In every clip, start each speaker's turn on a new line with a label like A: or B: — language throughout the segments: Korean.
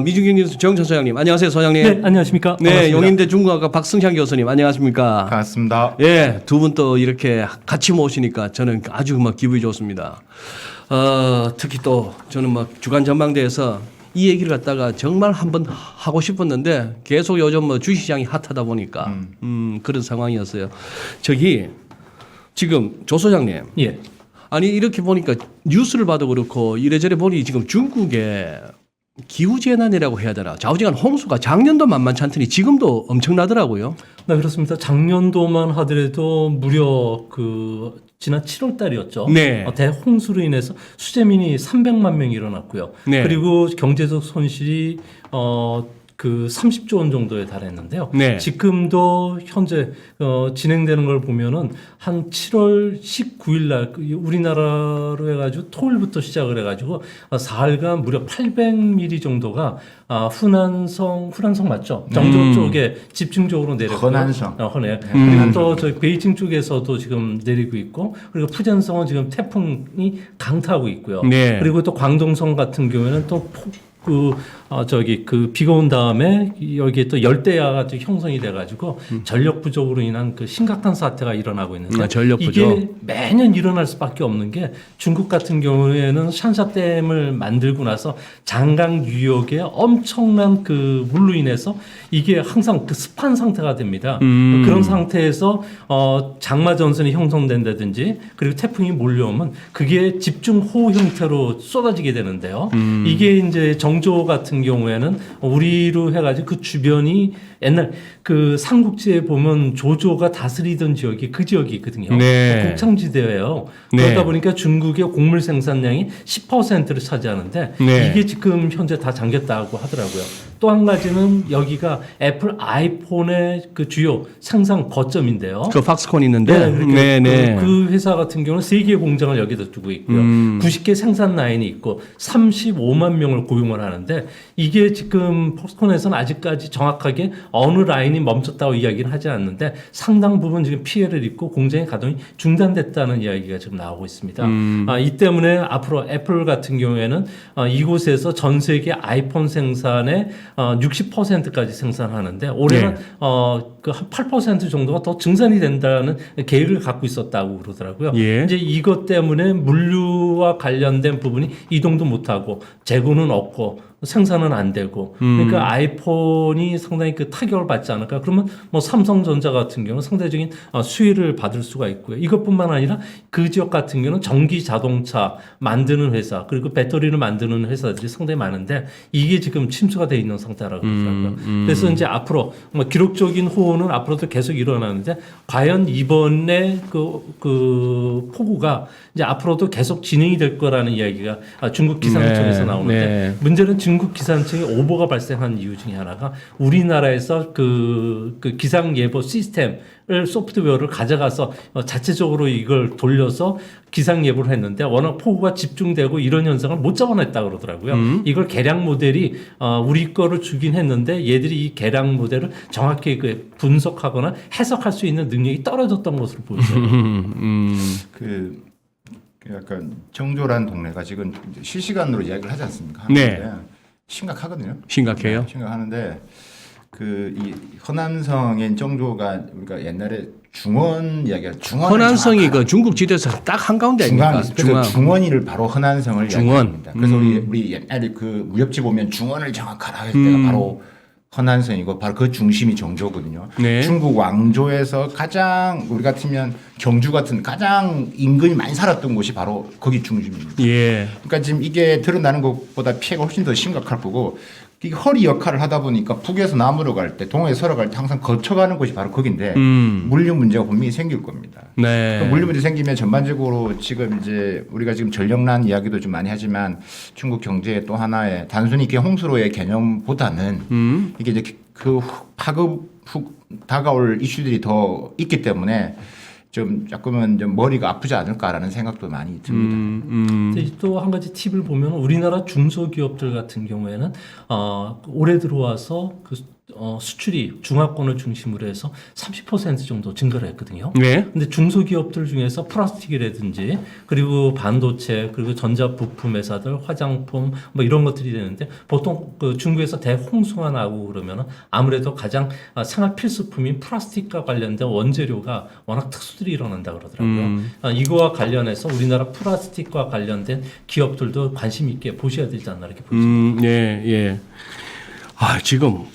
A: 미중경제연구소 정천 소장님, 안녕하세요, 소장님.
B: 네, 안녕하십니까.
A: 네,
B: 반갑습니다.
A: 용인대 중국학과 박승찬 교수님, 안녕하십니까.
C: 반갑습니다.
A: 예, 두 분 또 이렇게 같이 모시니까 저는 아주 막 기분이 좋습니다. 특히 또 저는 막 주간 전망대에서 이 얘기를 갖다가 정말 한번 하고 싶었는데 계속 요즘 뭐 주식시장이 핫하다 보니까 그런 상황이었어요. 저기 지금 조 소장님.
B: 예.
A: 아니 이렇게 보니까 뉴스를 봐도 그렇고 이래저래 보니 지금 중국에 기후재난이라고 해야 되나 좌우지간 홍수가 작년도 만만치 않더니 지금도 엄청나더라고요.
B: 네, 그렇습니다. 작년도만 하더라도 무려 지난 7월 달이었죠.
A: 네.
B: 대홍수로 인해서 수재민이 300만 명이 일어났고요.
A: 네.
B: 그리고 경제적 손실이 30조 원 정도에 달했는데요.
A: 네.
B: 지금도 현재 진행되는 걸 보면은 한 7월 19일 날 우리나라로 해가지고 토요일부터 시작을 해가지고 사흘간 무려 800mm 정도가 후난성 맞죠? 정조 쪽에 집중적으로 내렸고
C: 허난성.
B: 허네. 그리고 또 저희 베이징 쪽에서도 지금 내리고 있고 그리고 푸젠성은 지금 태풍이 강타하고 있고요.
A: 네.
B: 그리고 또 광동성 같은 경우에는 또 비가 온 다음에 여기에 또 열대야가 또 형성이 돼가지고 전력 부족으로 인한 그 심각한 사태가 일어나고 있는데
A: 전력 부족.
B: 이게 매년 일어날 수밖에 없는 게 중국 같은 경우에는 샨샤댐을 만들고 나서 장강 유역에 엄청난 그 물로 인해서 이게 항상 그 습한 상태가 됩니다. 그런 상태에서 장마 전선이 형성된다든지 그리고 태풍이 몰려오면 그게 집중 호우 형태로 쏟아지게 되는데요. 이게 이제 정조 같은 경우에는 우리로 해가지고 그 주변이 옛날 그 삼국지에 보면 조조가 다스리던 지역이 그 지역이 있거든요.
A: 네.
B: 곡창지대예요.
A: 네.
B: 그러다 보니까 중국의 곡물 생산량이 10%를 차지하는데
A: 네.
B: 이게 지금 현재 다 잠겼다고 하더라고요. 또 한 가지는 여기가 애플 아이폰의 그 주요 생산 거점인데요.
A: 그 팍스콘 있는데.
B: 그러니까 그 회사 같은 경우는 3개의 공장을 여기다 두고 있고요. 90개 생산 라인이 있고 35만 명을 고용을 하는데 이게 지금 팍스콘에서는 아직까지 정확하게 어느 라인이 멈췄다고 이야기는 하지 않는데 상당 부분 지금 피해를 입고 공장의 가동이 중단됐다는 이야기가 지금 나오고 있습니다. 이 때문에 앞으로 애플 같은 경우에는 이곳에서 전 세계 아이폰 생산의 60%까지 생산하는데 올해는
A: 네.
B: 그 한 8% 정도가 더 증산이 된다는 계획을 갖고 있었다고 그러더라고요.
A: 예.
B: 이제 이것 때문에 물류와 관련된 부분이 이동도 못하고 재고는 없고 생산은 안 되고 그러니까 아이폰이 상당히 그 타격을 받지 않을까. 그러면 뭐 삼성전자 같은 경우는 상대적인 수혜를 받을 수가 있고요. 이것뿐만 아니라 그 지역 같은 경우는 전기 자동차 만드는 회사 그리고 배터리를 만드는 회사들이 상당히 많은데 이게 지금 침수가 돼 있는 상태라고 그러더라고요. 그래서 이제 앞으로 뭐 기록적인 호우는 앞으로도 계속 일어나는데 과연 이번에 그 폭우가 이제 앞으로도 계속 진행이 될 거라는 이야기가 중국 기상청에서 나오는데 문제는 중국 기상청에 오보가 발생한 이유 중에 하나가 우리나라에서 그 기상 예보 시스템을 소프트웨어를 가져가서 자체적으로 이걸 돌려서 기상 예보를 했는데 워낙 폭우가 집중되고 이런 현상을 못 잡아냈다고 그러더라고요. 이걸 계량 모델이 우리 거를 주긴 했는데 얘들이 이 계량 모델을 정확히 분석하거나 해석할 수 있는 능력이 떨어졌던 것으로 보여져요.
C: 그 약간 정조란 동네가 지금 실시간으로 이야기를 하지 않습니까?
A: 네.
C: 심각하거든요.
A: 심각해요?
C: 네, 심각하는데 이 허남성의 정조가 우리가 옛날에 중원 이야기가
A: 허난성이 그 중국 지도에서 딱 한가운데 아닙니까?
C: 중앙. 중원이를 바로 허난성을
A: 중원.
C: 이야기합니다. 그래서 우리 옛날에 그 무협지 보면 중원을 정확하라 할 때가 바로 허난성이고 바로 그 중심이 정조거든요.
A: 네.
C: 중국 왕조에서 가장 우리 같으면 경주 같은 가장 임금이 많이 살았던 곳이 바로 거기 중심입니다.
A: 예.
C: 그러니까 지금 이게 드러나는 것보다 피해가 훨씬 더 심각할 거고 이게 허리 역할을 하다 보니까 북에서 남으로 갈 때 동해에서 서로 갈 때 항상 거쳐가는 곳이 바로 거긴데 물류 문제가 분명히 생길 겁니다.
A: 네.
C: 물류 문제 생기면 전반적으로 지금 이제 우리가 지금 전력난 이야기도 좀 많이 하지만 중국 경제의 또 하나의 단순히 이게 홍수로의 개념보다는 이게 이제 그 파급 훅 다가올 이슈들이 더 있기 때문에 좀 조금은 좀 머리가 아프지 않을까라는 생각도 많이 듭니다.
B: 또 한 가지 팁을 보면 우리나라 중소기업들 같은 경우에는 올해 들어와서 수출이 중화권을 중심으로 해서 30% 정도 증가를 했거든요.
A: 네.
B: 근데 중소기업들 중에서 플라스틱이라든지 그리고 반도체 그리고 전자부품 회사들 화장품 뭐 이런 것들이 되는데 보통 그 중국에서 대홍수가 나고 그러면은 아무래도 가장 생활 필수품인 플라스틱과 관련된 원재료가 워낙 특수들이 일어난다 그러더라고요. 이거와 관련해서 우리나라 플라스틱과 관련된 기업들도 관심 있게 보셔야 되지 않나 이렇게 보입니다.
A: 예, 예. 아, 지금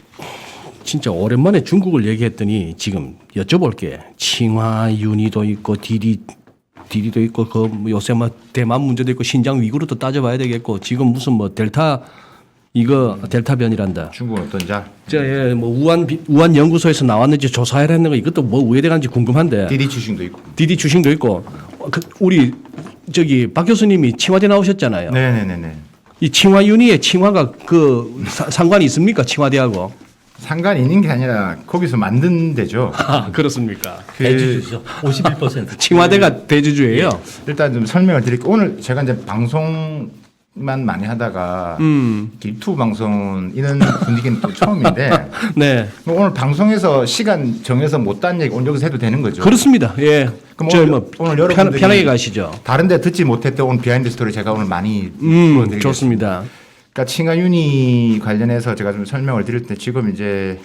A: 진짜 오랜만에 중국을 얘기했더니 지금 여쭤볼게. 칭화윤희도 있고 디디도 있고 그 요새 뭐 대만 문제도 있고 신장 위구르도 따져봐야 되겠고 지금 무슨 뭐 델타 변이란다.
C: 중국은 어떤지
A: 예, 뭐 우한 연구소에서 나왔는지 조사해라 했는 거 이것도 뭐 왜 돼간지 궁금한데.
C: 디디 주식도 있고.
A: 디디 주식도 있고 우리 저기 박 교수님이 칭화대 나오셨잖아요.
C: 네네네네.
A: 이 칭화윤희의 칭화가 그 상관이 있습니까? 칭화대하고.
C: 상관이 있는 게 아니라 거기서 만든 데죠.
A: 아, 그렇습니까?
B: 대주주죠. 51%.
A: 칭화대가 대주주예요.
C: 일단 좀 설명을 드릴게요. 오늘 제가 이제 방송만 많이 하다가 유튜브 방송 이런 분위기는 또 처음인데
A: 네.
C: 오늘 방송에서 시간 정해서 못한 얘기 오늘 여기서 해도 되는 거죠.
A: 그렇습니다. 예.
C: 그럼
A: 저
C: 오늘,
A: 뭐
C: 오늘 여러분들이
A: 편하게 가시죠.
C: 다른 데 듣지 못했던 오늘 비하인드 스토리 제가 오늘 많이 풀어드리겠습니다.
A: 좋습니다.
C: 그러니까 칭화윤희 관련해서 제가 좀 설명을 드릴 때 지금 이제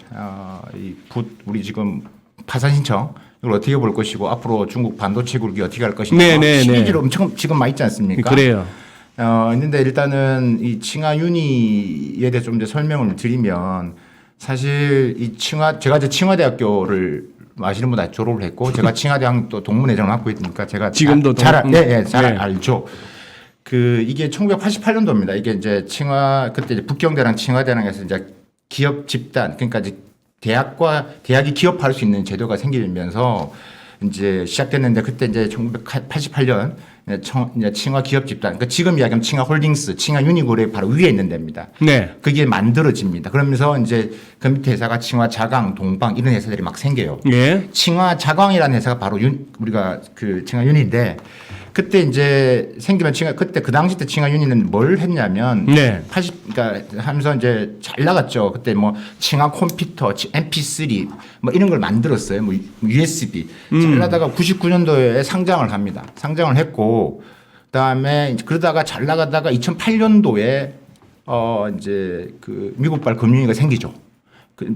C: 우리 지금 파산 신청 이걸 어떻게 볼 것이고 앞으로 중국 반도체 굴기 어떻게 할 것인가 시리즈로 엄청 지금 많이 있지 않습니까?
A: 그래요.
C: 있는데 일단은 이 칭화윤희에 대해서 좀 이제 설명을 드리면 사실 이 제가 이제 칭화대학교를 아시는 분 다 졸업을 했고 제가 칭화대학 또 동문회장을 맡고 있으니까 제가
A: 지금도
C: 잘
A: 네.
C: 알죠. 이게 1988년도입니다. 이게 이제 그때 이제 북경대랑 칭화대랑에서 이제 기업 집단, 그러니까 이제 대학이 기업할 수 있는 제도가 생기면서 이제 시작됐는데 그때 이제 1988년 이제 칭화 기업 집단, 그러니까 지금 이야기하면 칭화 홀딩스, 칭화 유니그룹의 바로 위에 있는 데입니다.
A: 네.
C: 그게 만들어집니다. 그러면서 이제 그 밑에 회사가 칭화 자강, 동방 이런 회사들이 막 생겨요.
A: 예.
C: 칭화 자광이라는 회사가 바로 우리가 그 칭화 윤희인데 그때 이제 생기면 그때 그 당시 때 칭화 윤희는 뭘 했냐면
A: 네.
C: 그러니까 하면서 이제 잘 나갔죠. 그때 뭐 칭화 컴퓨터, MP3 뭐 이런 걸 만들었어요. 뭐 USB. 잘 나다가 99년도에 상장을 합니다. 상장을 했고 그다음에 그러다가 잘 나가다가 2008년도에 이제 그 미국발 금융위기가 생기죠.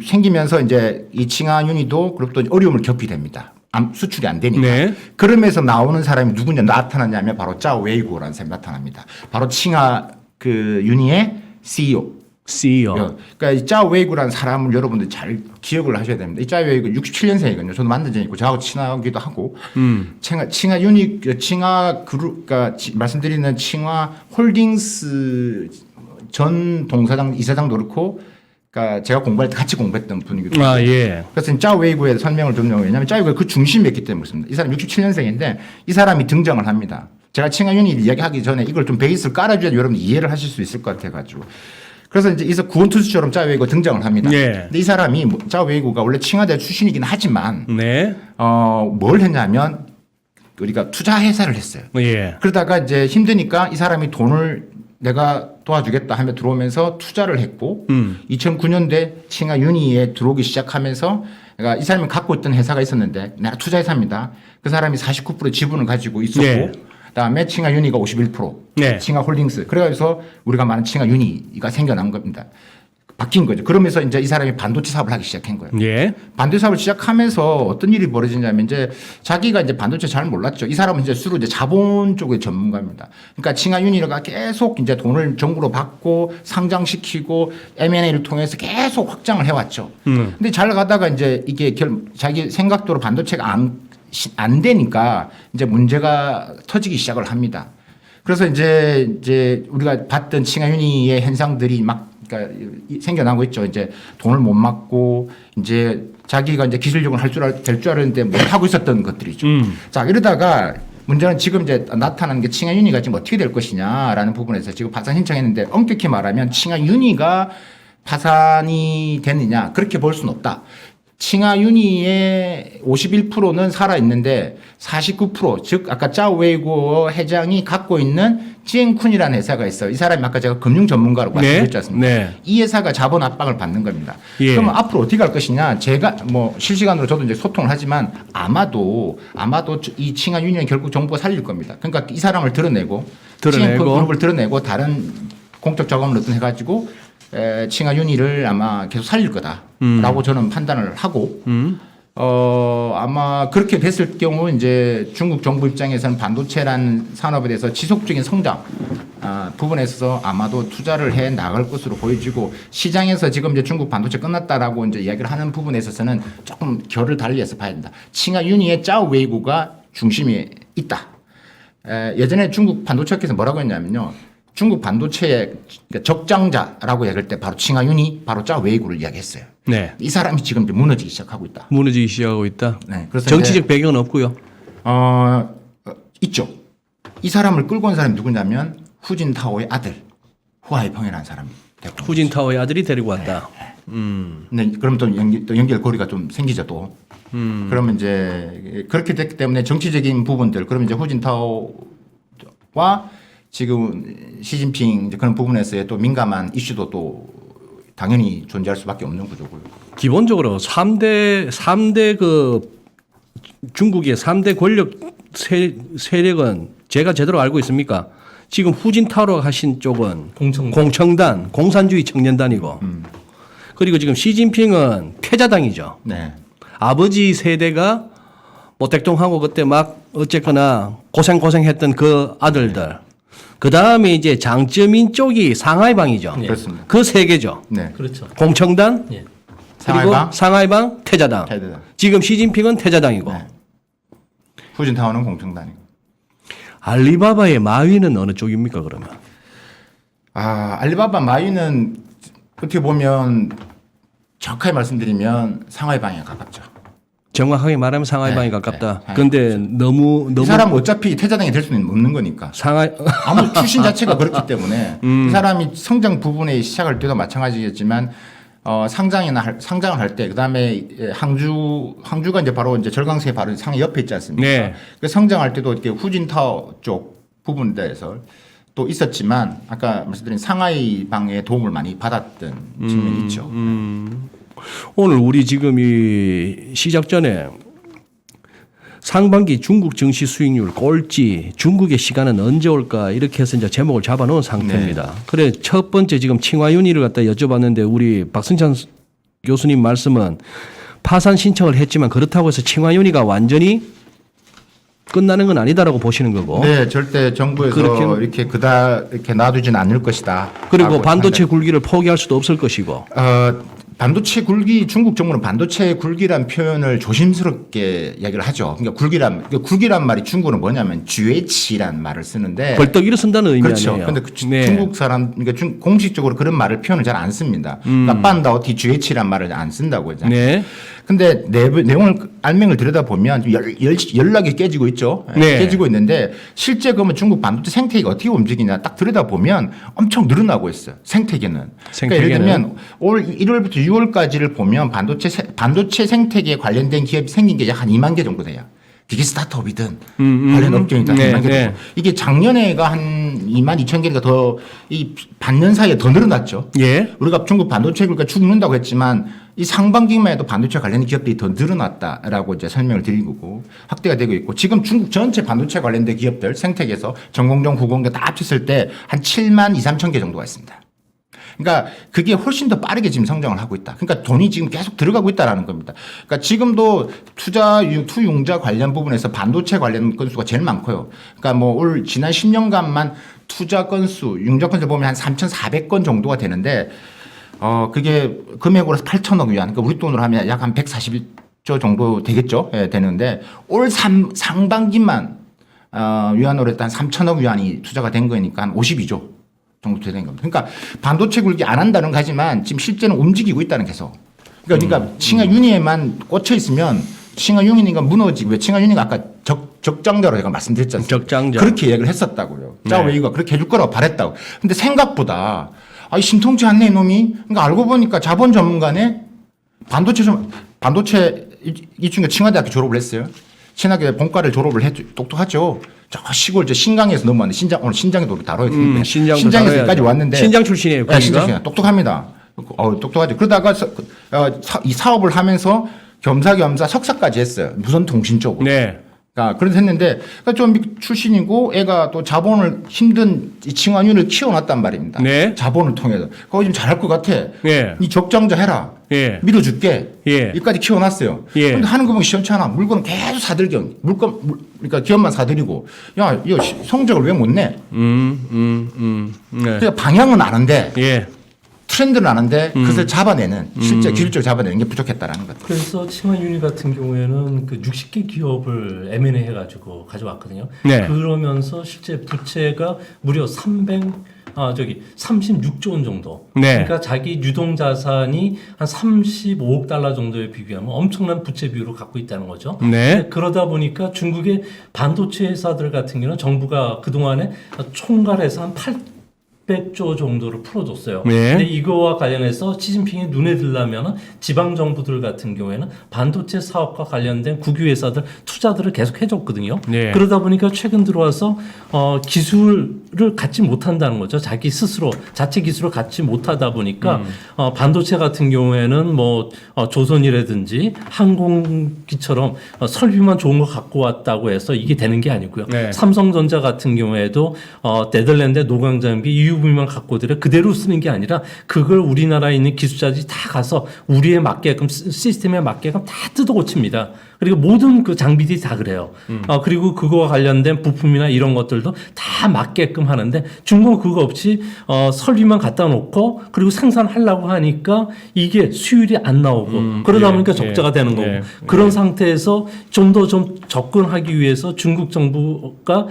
C: 생기면서 이제 이 칭화 윤희도 그리고 또 어려움을 겪게 됩니다. 수출이 안 되니까.
A: 네.
C: 그러면서 나오는 사람이 누구냐 나타나냐면 바로 짜오 웨이구라는 사람이 나타납니다. 바로 칭화 그 윤희의 CEO. 그러니까 이 짜오 웨이구라는 사람을 여러분들 잘 기억을 하셔야 됩니다. 이 짜오 웨이구 67년생이거든요. 저도 만난 적이 있고 저하고 친하기도 하고. 칭화 윤희 칭화 그룹 그러니까 말씀드리는 칭화 홀딩스 전 동사장 이사장도 그렇고 그러니까 제가 공부할 때 같이 공부했던 분이기도 하고.
A: 예.
C: 그래서 짜오웨이구에 설명을 좀 왜냐하면 짜오웨이구가 그 중심에 있기 때문에 그렇습니다. 이 사람 67년생인데 이 사람이 등장을 합니다. 제가 칭화윤희 이야기하기 전에 이걸 좀 베이스를 깔아줘야 여러분들 이해를 하실 수 있을 것 같아가지고. 그래서 이제 이서 구원투수처럼 짜오웨이구가 등장을 합니다.
A: 예.
C: 근데 이 사람이 짜오웨이구가 원래 칭화대 출신이긴 하지만
A: 네.
C: 뭘 했냐면 우리가 투자 회사를 했어요.
A: 예.
C: 그러다가 이제 힘드니까 이 사람이 돈을 내가 도와주겠다 하며 들어오면서 투자를 했고 2009년도에 칭화 윤희에 들어오기 시작하면서 내가 이 사람이 갖고 있던 회사가 있었는데 내가 투자회사입니다. 그 사람이 49% 지분을 가지고 있었고
A: 네.
C: 그다음에 칭화 윤희가 51%
A: 네.
C: 칭화 홀딩스 그래서 우리가 말하는 칭화 윤희가 생겨난 겁니다. 바뀐 거죠. 그러면서 이제 이 사람이 반도체 사업을 하기 시작한 거예요.
A: 예.
C: 반도체 사업을 시작하면서 어떤 일이 벌어지냐면 이제 자기가 이제 반도체 잘 몰랐죠. 이 사람은 이제 주로 이제 자본 쪽의 전문가입니다. 그러니까 칭화 윤희가 계속 이제 돈을 정부로 받고 상장시키고 M&A를 통해서 계속 확장을 해왔죠. 근데 잘 가다가 이제 이게 자기 생각대로 반도체가 안 되니까 이제 문제가 터지기 시작을 합니다. 그래서 이제 우리가 봤던 칭화 윤희의 현상들이 막 그러니까 생겨나고 있죠. 이제 돈을 못 받고 이제 자기가 이제 기술력을 될 줄 알았는데 못 하고 있었던 것들이죠. 자 이러다가 문제는 지금 이제 나타나는 게 칭화 윤희가 지금 어떻게 될 것이냐라는 부분에서 지금 파산 신청했는데 엄격히 말하면 칭화 윤희가 파산이 됐느냐 그렇게 볼 수는 없다. 칭하윤이의 51%는 살아 있는데 49% 즉 아까 짜오웨이고 회장이 갖고 있는 지엔쿤이라는 회사가 있어요. 이 사람이 아까 제가 금융 전문가라고 말씀드렸지 않습니까?
A: 네.
C: 이 회사가 자본 압박을 받는 겁니다.
A: 예.
C: 그러면 앞으로 어떻게 갈 것이냐? 제가 뭐 실시간으로 저도 이제 소통을 하지만 아마도 이 칭하윤이는 결국 정부가 살릴 겁니다. 그러니까 이 사람을 드러내고 칭하윤 그룹을 드러내고 다른 공적 자금을 어떤 해가지고 칭하윤이를 아마 계속 살릴 거다라고 저는 판단을 하고 아마 그렇게 됐을 경우 이제 중국 정부 입장에서는 반도체란 산업에 대해서 지속적인 성장 부분에 있어서 아마도 투자를 해 나갈 것으로 보여지고 시장에서 지금 이제 중국 반도체 끝났다라고 이제 이야기를 하는 부분에 있어서는 조금 결을 달리해서 봐야 된다. 칭하윤이의 짜오웨이구가 중심에 있다. 예전에 중국 반도체학회에서 뭐라고 했냐면요. 중국 반도체의 적장자라고 얘기할 때 바로 칭하윤이 바로 짜오웨이구를 이야기했어요.
A: 네.
C: 이 사람이 지금 이제 무너지기 시작하고 있다.
A: 무너지기 시작하고 있다.
C: 네. 그래서
A: 정치적 배경은 없고요.
C: 있죠. 이 사람을 끌고 온 사람이 누구냐면 후진타오의 아들 후아이펑이라는 사람이 데리고
A: 후진타오의 아들이 데리고 왔다.
C: 네, 그럼 또 연결고리가 좀 생기죠 또. 그러면 이제 그렇게 됐기 때문에 정치적인 부분들 그러면 이제 후진타오와 지금 시진핑 이제 그런 부분에서의 또 민감한 이슈도 또 당연히 존재할 수밖에 없는 구조고요.
A: 기본적으로 3대 그 중국의 3대 권력 세력은 제가 제대로 알고 있습니까? 지금 후진타오로 하신 쪽은 공청단, 공산주의 청년단이고 그리고 지금 시진핑은 태자당이죠.
C: 네.
A: 아버지 세대가 모택동하고 그때 막 어쨌거나 고생했던 그 아들들. 그 다음에 이제 장쩌민 쪽이 상하이방이죠.
B: 네.
C: 그렇습니다.
A: 그 세 개죠.
C: 네.
B: 그렇죠.
A: 공청단,
B: 예.
A: 그리고 상하이방, 태자당. 지금 시진핑은 태자당이고.
C: 네. 후진타오는 공청단이고.
A: 알리바바의 마윈은 어느 쪽입니까 그러면?
C: 알리바바 마윈은 어떻게 보면 정확하게 말씀드리면 상하이방에 가깝죠.
A: 정확하게 말하면 상하이방이
C: 네,
A: 가깝다.
C: 네,
A: 그런데 너무
C: 이 사람은 어차피 태자당이 될 수는 없는 거니까. 아무 출신 자체가 그렇기 때문에 이 사람이 성장 부분에 시작할 때도 마찬가지겠지만 상장을 할 때 그다음에 항주가 이제 바로 이제 절강세 바로 상해 옆에 있지 않습니까?
A: 네.
C: 그 성장할 때도 이렇게 후진타오 쪽 부분에서 또 있었지만 아까 말씀드린 상하이방의 도움을 많이 받았던 측면이 있죠.
A: 오늘 우리 지금 이 시작 전에 상반기 중국 증시 수익률 꼴찌 중국의 시간은 언제 올까 이렇게 해서 이제 제목을 잡아놓은 상태입니다.
C: 네.
A: 그래 첫 번째 지금 칭화윤리를 갖다 여쭤봤는데 우리 박승찬 교수님 말씀은 파산 신청을 했지만 그렇다고 해서 칭화윤리가 완전히 끝나는 건 아니다라고 보시는 거고.
C: 네, 절대 정부에서 이렇게 놔두지는 않을 것이다.
A: 그리고 반도체 굴기를 포기할 수도 없을 것이고.
C: 반도체 굴기 중국 정부는 반도체 굴기란 표현을 조심스럽게 이야기를 하죠. 그러니까 굴기란 말이 중국은 뭐냐면 쥐외치란 말을 쓰는데
A: 벌떡 일어선다는 의미
C: 그렇죠.
A: 아니에요.
C: 그런데
A: 네.
C: 중국 사람 그러니까 공식적으로 그런 말을 표현을 잘 안 씁니다. 그러니까 반다오티 쥐외치란 말을 안 쓴다고 하잖아요.
A: 네.
C: 근데 내용을 알맹을 들여다보면 연락이 깨지고 있죠.
A: 네.
C: 깨지고 있는데 실제 그러면 중국 반도체 생태계가 어떻게 움직이냐 딱 들여다보면 엄청 늘어나고 있어요. 생태계는. 그러니까 예를 들면 올 1월부터 6월까지를 보면 반도체 생태계에 관련된 기업이 생긴 게 약 한 2만 개 정도 돼요. 이게 스타트업이든 관련 업종이든
A: 네,
C: 2만 개
A: 네.
C: 정도. 이게 작년에가 한 2만 2천 개니까 더 이 반년 사이에 더 늘어났죠.
A: 예.
C: 우리가 중국 반도체 굴기가 죽는다고 했지만 이 상반기만 해도 반도체 관련 기업들이 더 늘어났다라고 이제 설명을 드리고 확대가 되고 있고 지금 중국 전체 반도체 관련된 기업들 생태계에서 전공정, 후공정 다 합쳤을 때 한 7만 2, 3천 개 정도가 있습니다. 그러니까 그게 훨씬 더 빠르게 지금 성장을 하고 있다. 그러니까 돈이 지금 계속 들어가고 있다라는 겁니다. 그러니까 지금도 투융자 관련 부분에서 반도체 관련 건수가 제일 많고요. 그러니까 뭐 올 지난 10년간만 투자 건수, 융자 건수 보면 한 3,400건 정도가 되는데 그게 금액으로 8천억 위안, 그러니까 우리 돈으로 하면 약 한 141조 정도 되겠죠. 예, 되는데 올 상반기만 위안으로 일단 3천억 위안이 투자가 된 거니까 한 52조. 정도 되는 겁니다. 그러니까 반도체 굴기 안 한다는 거지만 지금 실제는 움직이고 있다는 계속. 그러니까 칭하윤리에만 꽂혀 있으면 칭하윤리가 무너지고 칭하윤리가 아까 적장자로 제가 말씀드렸지 않습니까?
A: 적장자.
C: 그렇게 얘기를 했었다고요.
A: 네.
C: 짜오웨이가 그렇게 해줄 거라고 바랬다고. 근데 생각보다 심통치 않네 이놈이. 그러니까 알고 보니까 자본 전문가네 반도체 좀 반도체 이 친구가 칭화대학교 졸업을 했어요. 친하게 본과를 졸업을 했죠. 똑똑하죠. 저 시골 저 신강에서 넘어왔는데 오늘 신장에도 다뤄야 되는데 신장에서 여기까지 왔는데
A: 신장 출신이에요.
C: 네, 신장 똑똑합니다. 똑똑하죠. 그러다가 이 사업을 하면서 겸사겸사 석사까지 했어요. 무선 통신 쪽으로.
A: 네.
C: 그래서 했는데 좀 출신이고 애가 또 자본을 힘든 이 칭화윤을 키워놨단 말입니다.
A: 네.
C: 자본을 통해서. 그거 좀 잘할 것 같아.
A: 예.
C: 이 적장자 해라.
A: 예.
C: 믿어줄게.
A: 예.
C: 여기까지 키워놨어요.
A: 예.
C: 그런데 하는 거 보면 시원찮아. 물건 계속 사들경. 그러니까 기업만 사들이고. 야, 이거 성적을 왜 못 내?
A: 네.
C: 그러니까 방향은 아는데
A: 예.
C: 트렌드는 아는데 그것을 잡아내는 실제 기술적으로 잡아내는 게 부족했다라는 것.
B: 그래서 칭화윤리 같은 경우에는 그 60개 기업을 M&A 해가지고 가져왔거든요.
A: 네.
B: 그러면서 실제 부채가 무려 36조 원 정도.
A: 네.
B: 그러니까 자기 유동 자산이 한 35억 달러 정도에 비교하면 엄청난 부채 비율을 갖고 있다는 거죠.
A: 네.
B: 그러다 보니까 중국의 반도체 회사들 같은 경우는 정부가 그동안에 총괄해서 한 800조 정도를 풀어줬어요.
A: 네.
B: 근데 이거와 관련해서 시진핑이 눈에 들려면 지방 정부들 같은 경우에는 반도체 사업과 관련된 국유 회사들 투자들을 계속 해줬거든요.
A: 네.
B: 그러다 보니까 최근 들어와서 기술을 갖지 못한다는 거죠. 자기 스스로 자체 기술을 갖지 못하다 보니까 반도체 같은 경우에는 뭐 조선이라든지 항공기처럼 설비만 좋은 거 갖고 왔다고 해서 이게 되는 게 아니고요.
A: 네.
B: 삼성전자 같은 경우에도 네덜란드의 노광장비 EUV만 갖고 오더라 그대로 쓰는 게 아니라 그걸 우리나라에 있는 기술자들이 다 가서 우리에 맞게끔 시스템에 맞게끔 다 뜯어 고칩니다. 그리고 모든 그 장비들이 다 그래요. 그리고 그거와 관련된 부품이나 이런 것들도 다 맞게끔 하는데 중국은 그거 없이 설비만 갖다 놓고 그리고 생산하려고 하니까 이게 수율이 안 나오고 그러다 보니까 적자가 되는 거고 그런 상태에서 좀 더 좀 접근하기 위해서 중국 정부가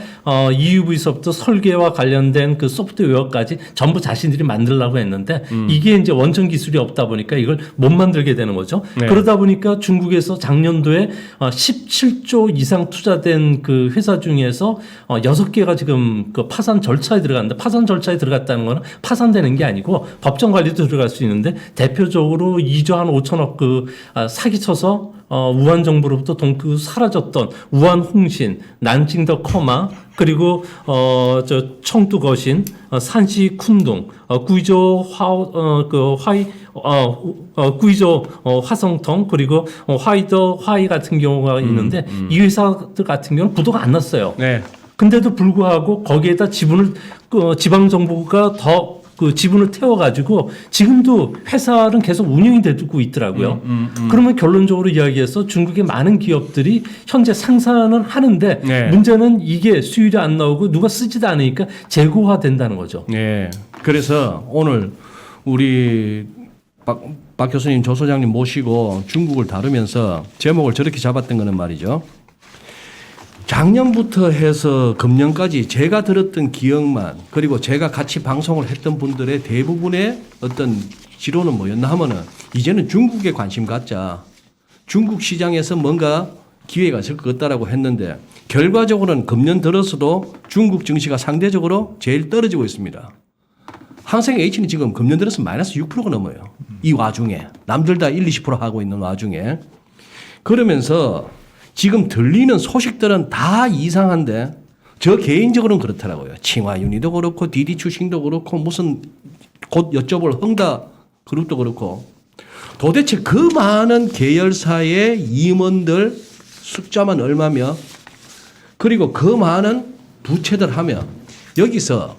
B: EUV서부터 설계와 관련된 그 소프트웨어까지 전부 자신들이 만들려고 했는데 이게 이제 원천 기술이 없다 보니까 이걸 못 만들게 되는 거죠.
A: 네.
B: 그러다 보니까 중국에서 작년도에 17조 이상 투자된 그 회사 중에서 6개가 지금 그 파산 절차에 들어갔는데 파산 절차에 들어갔다는 거는 파산되는 게 아니고 법정 관리도 들어갈 수 있는데 대표적으로 2조 한 5천억 그 사기쳐서 우한 정부로부터 사라졌던 우한 홍신, 난징 더 커마 그리고 저 청두 거신, 산시 쿤둥, 구이조 구이조 화성통 그리고 화이더 화이 같은 경우가 있는데 이 회사들 같은 경우는 부도가 안 났어요.
A: 네.
B: 근데도 불구하고 거기에다 지분을 지방 정부가 더 그 지분을 태워가지고 지금도 회사는 계속 운영이 되고 있더라고요. 그러면 결론적으로 이야기해서 중국의 많은 기업들이 현재 생산은 하는데
A: 네.
B: 문제는 이게 수율이 안 나오고 누가 쓰지도 않으니까 재고화된다는 거죠.
A: 네. 그래서 오늘 우리 박 교수님, 조 소장님 모시고 중국을 다루면서 제목을 저렇게 잡았던 거는 말이죠. 작년부터 해서 금년까지 제가 들었던 기억만 그리고 제가 같이 방송을 했던 분들의 대부분의 어떤 지론은 뭐였나 하면은 이제는 중국에 관심 갖자. 중국 시장에서 뭔가 기회가 있을 것 같다라고 했는데 결과적으로는 금년 들어서도 중국 증시가 상대적으로 제일 떨어지고 있습니다. 항생 H는 지금 금년 들어서 마이너스 6%가 넘어요. 이 와중에 남들 다 1, 20% 하고 있는 와중에 그러면서 지금 들리는 소식들은 다 이상한데 저 개인적으로는 그렇더라고요. 칭화윤리도 그렇고 디디 추싱도 그렇고 무슨 곧 여쭤볼 흥다 그룹도 그렇고 도대체 그 많은 계열사의 임원들 숫자만 얼마며 그리고 그 많은 부채들 하며 여기서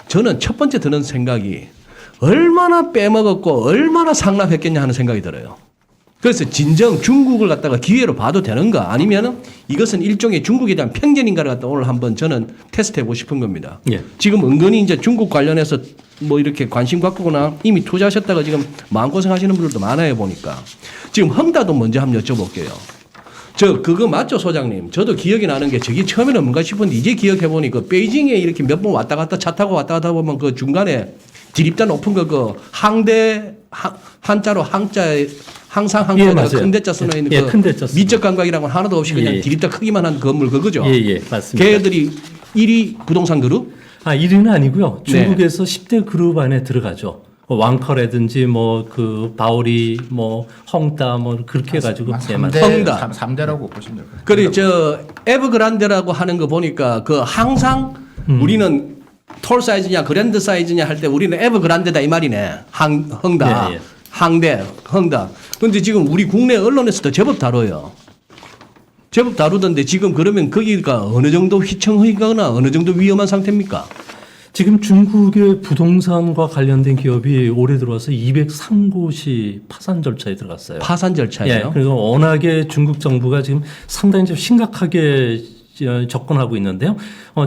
A: 저는 첫 번째 드는 생각이 얼마나 빼먹었고 얼마나 상납했겠냐 하는 생각이 들어요. 그래서 진정 중국을 갖다가 기회로 봐도 되는가 아니면 이것은 일종의 중국에 대한 편견인가를 갖다 오늘 한번 저는 테스트해보고 싶은 겁니다.
B: 예.
A: 지금 은근히 이제 중국 관련해서 뭐 이렇게 관심 갖고나 이미 투자하셨다가 지금 마음고생 하시는 분들도 많아요 보니까. 지금 헝다도 먼저 한번 여쭤볼게요. 그거 맞죠, 소장님? 저도 기억이 나는 게 저기 처음에는 뭔가 싶은데 이제 기억해보니 그 베이징에 이렇게 몇 번 왔다 갔다 차 타고 왔다 갔다 보면 그 중간에 디립다 높은 그 항대 한자로 항자에 항상 항자가 큰 대자 쓰여 있는 그
B: 큰 대자
A: 미적 감각이랑은 하나도 없이 그냥 디립다 크기만 한 건물 그거죠.
B: 예, 맞습니다.
A: 걔들이 1위 부동산 그룹?
B: 1위는 아니고요. 중국에서 10대 그룹 안에 들어가죠. 왕커라든지 뭐 그 바오리 뭐 헝다 뭐 그렇게 해가지고 예, 맞습니다.
A: 헝다.
C: 3대라고 보시면 될 거예요.
A: 그리고 저 에버그란데라고 하는 거 보니까 그 항상 우리는 톨 사이즈냐 그랜드 사이즈냐 할 때 우리는 에버그란데다 이 말이네. 헝다,
B: 예, 예.
A: 항대, 헝다. 근데 지금 우리 국내 언론에서도 제법 다뤄요. 제법 다루던데 지금 그러면 거기가 어느 정도 휘청거나 어느 정도 위험한 상태입니까?
B: 지금 중국의 부동산과 관련된 기업이 올해 들어와서 203곳이 파산 절차에 들어갔어요.
A: 파산
B: 예,
A: 절차예요.
B: 그래서 워낙에 중국 정부가 지금 상당히 좀 심각하게 접근하고 있는데요.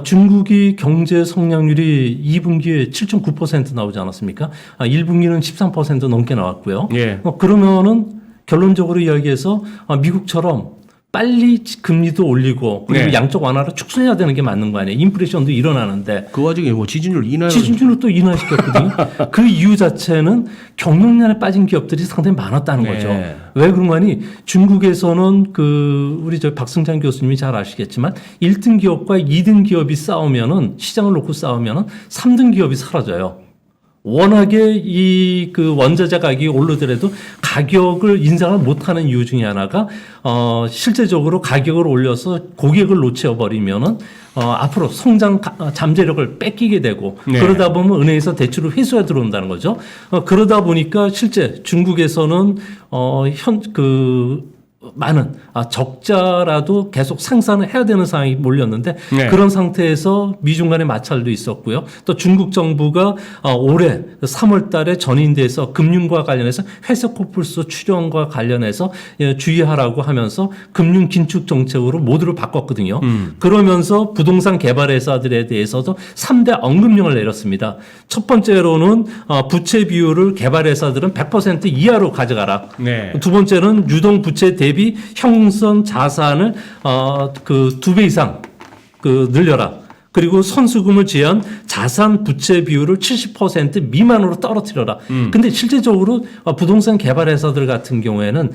B: 중국이 경제 성장률이 2분기에 7.9% 나오지 않았습니까? 1분기는 13% 넘게 나왔고요.
A: 예.
B: 그러면은 결론적으로 이야기해서 미국처럼 빨리 금리도 올리고 그리고
A: 네.
B: 양적 완화를 축소해야 되는 게 맞는 거 아니에요. 인플레이션도 일어나는데
A: 그 와중에 뭐 지진율 인하
B: 지진율을 또 인하시켰거든요. 그 이유 자체는 경영난에 빠진 기업들이 상당히 많았다는
A: 네.
B: 거죠. 왜 그런 거니? 중국에서는 그 우리 저 박승찬 교수님이 잘 아시겠지만 1등 기업과 2등 기업이 싸우면은 시장을 놓고 싸우면은 3등 기업이 사라져요. 워낙에 이 그 원자재 가격이 오르더라도 가격을 인상을 못하는 이유 중에 하나가 실제적으로 가격을 올려서 고객을 놓쳐버리면은 앞으로 성장 잠재력을 뺏기게 되고
A: 네.
B: 그러다 보면 은행에서 대출을 회수해 들어온다는 거죠. 그러다 보니까 실제 중국에서는 많은 적자라도 계속 생산을 해야 되는 상황이 몰렸는데
A: 네.
B: 그런 상태에서 미중 간의 마찰도 있었고요. 또 중국 정부가 올해 3월 달에 전인대에서 금융과 관련해서 회색 코뿔소 출현과 관련해서 주의하라고 하면서 금융 긴축 정책으로 모두를 바꿨거든요. 그러면서 부동산 개발 회사들에 대해서도 3대 언급령을 내렸습니다. 첫 번째로는 부채 비율을 개발 회사들은 100% 이하로 가져가라.
A: 네.
B: 두 번째는 유동 부채 대비 형성 자산을 그 2배 이상 늘려라. 그리고 선수금을 제한 자산 부채 비율을 70% 미만으로 떨어뜨려라. 근데 실제적으로 부동산 개발 회사들 같은 경우에는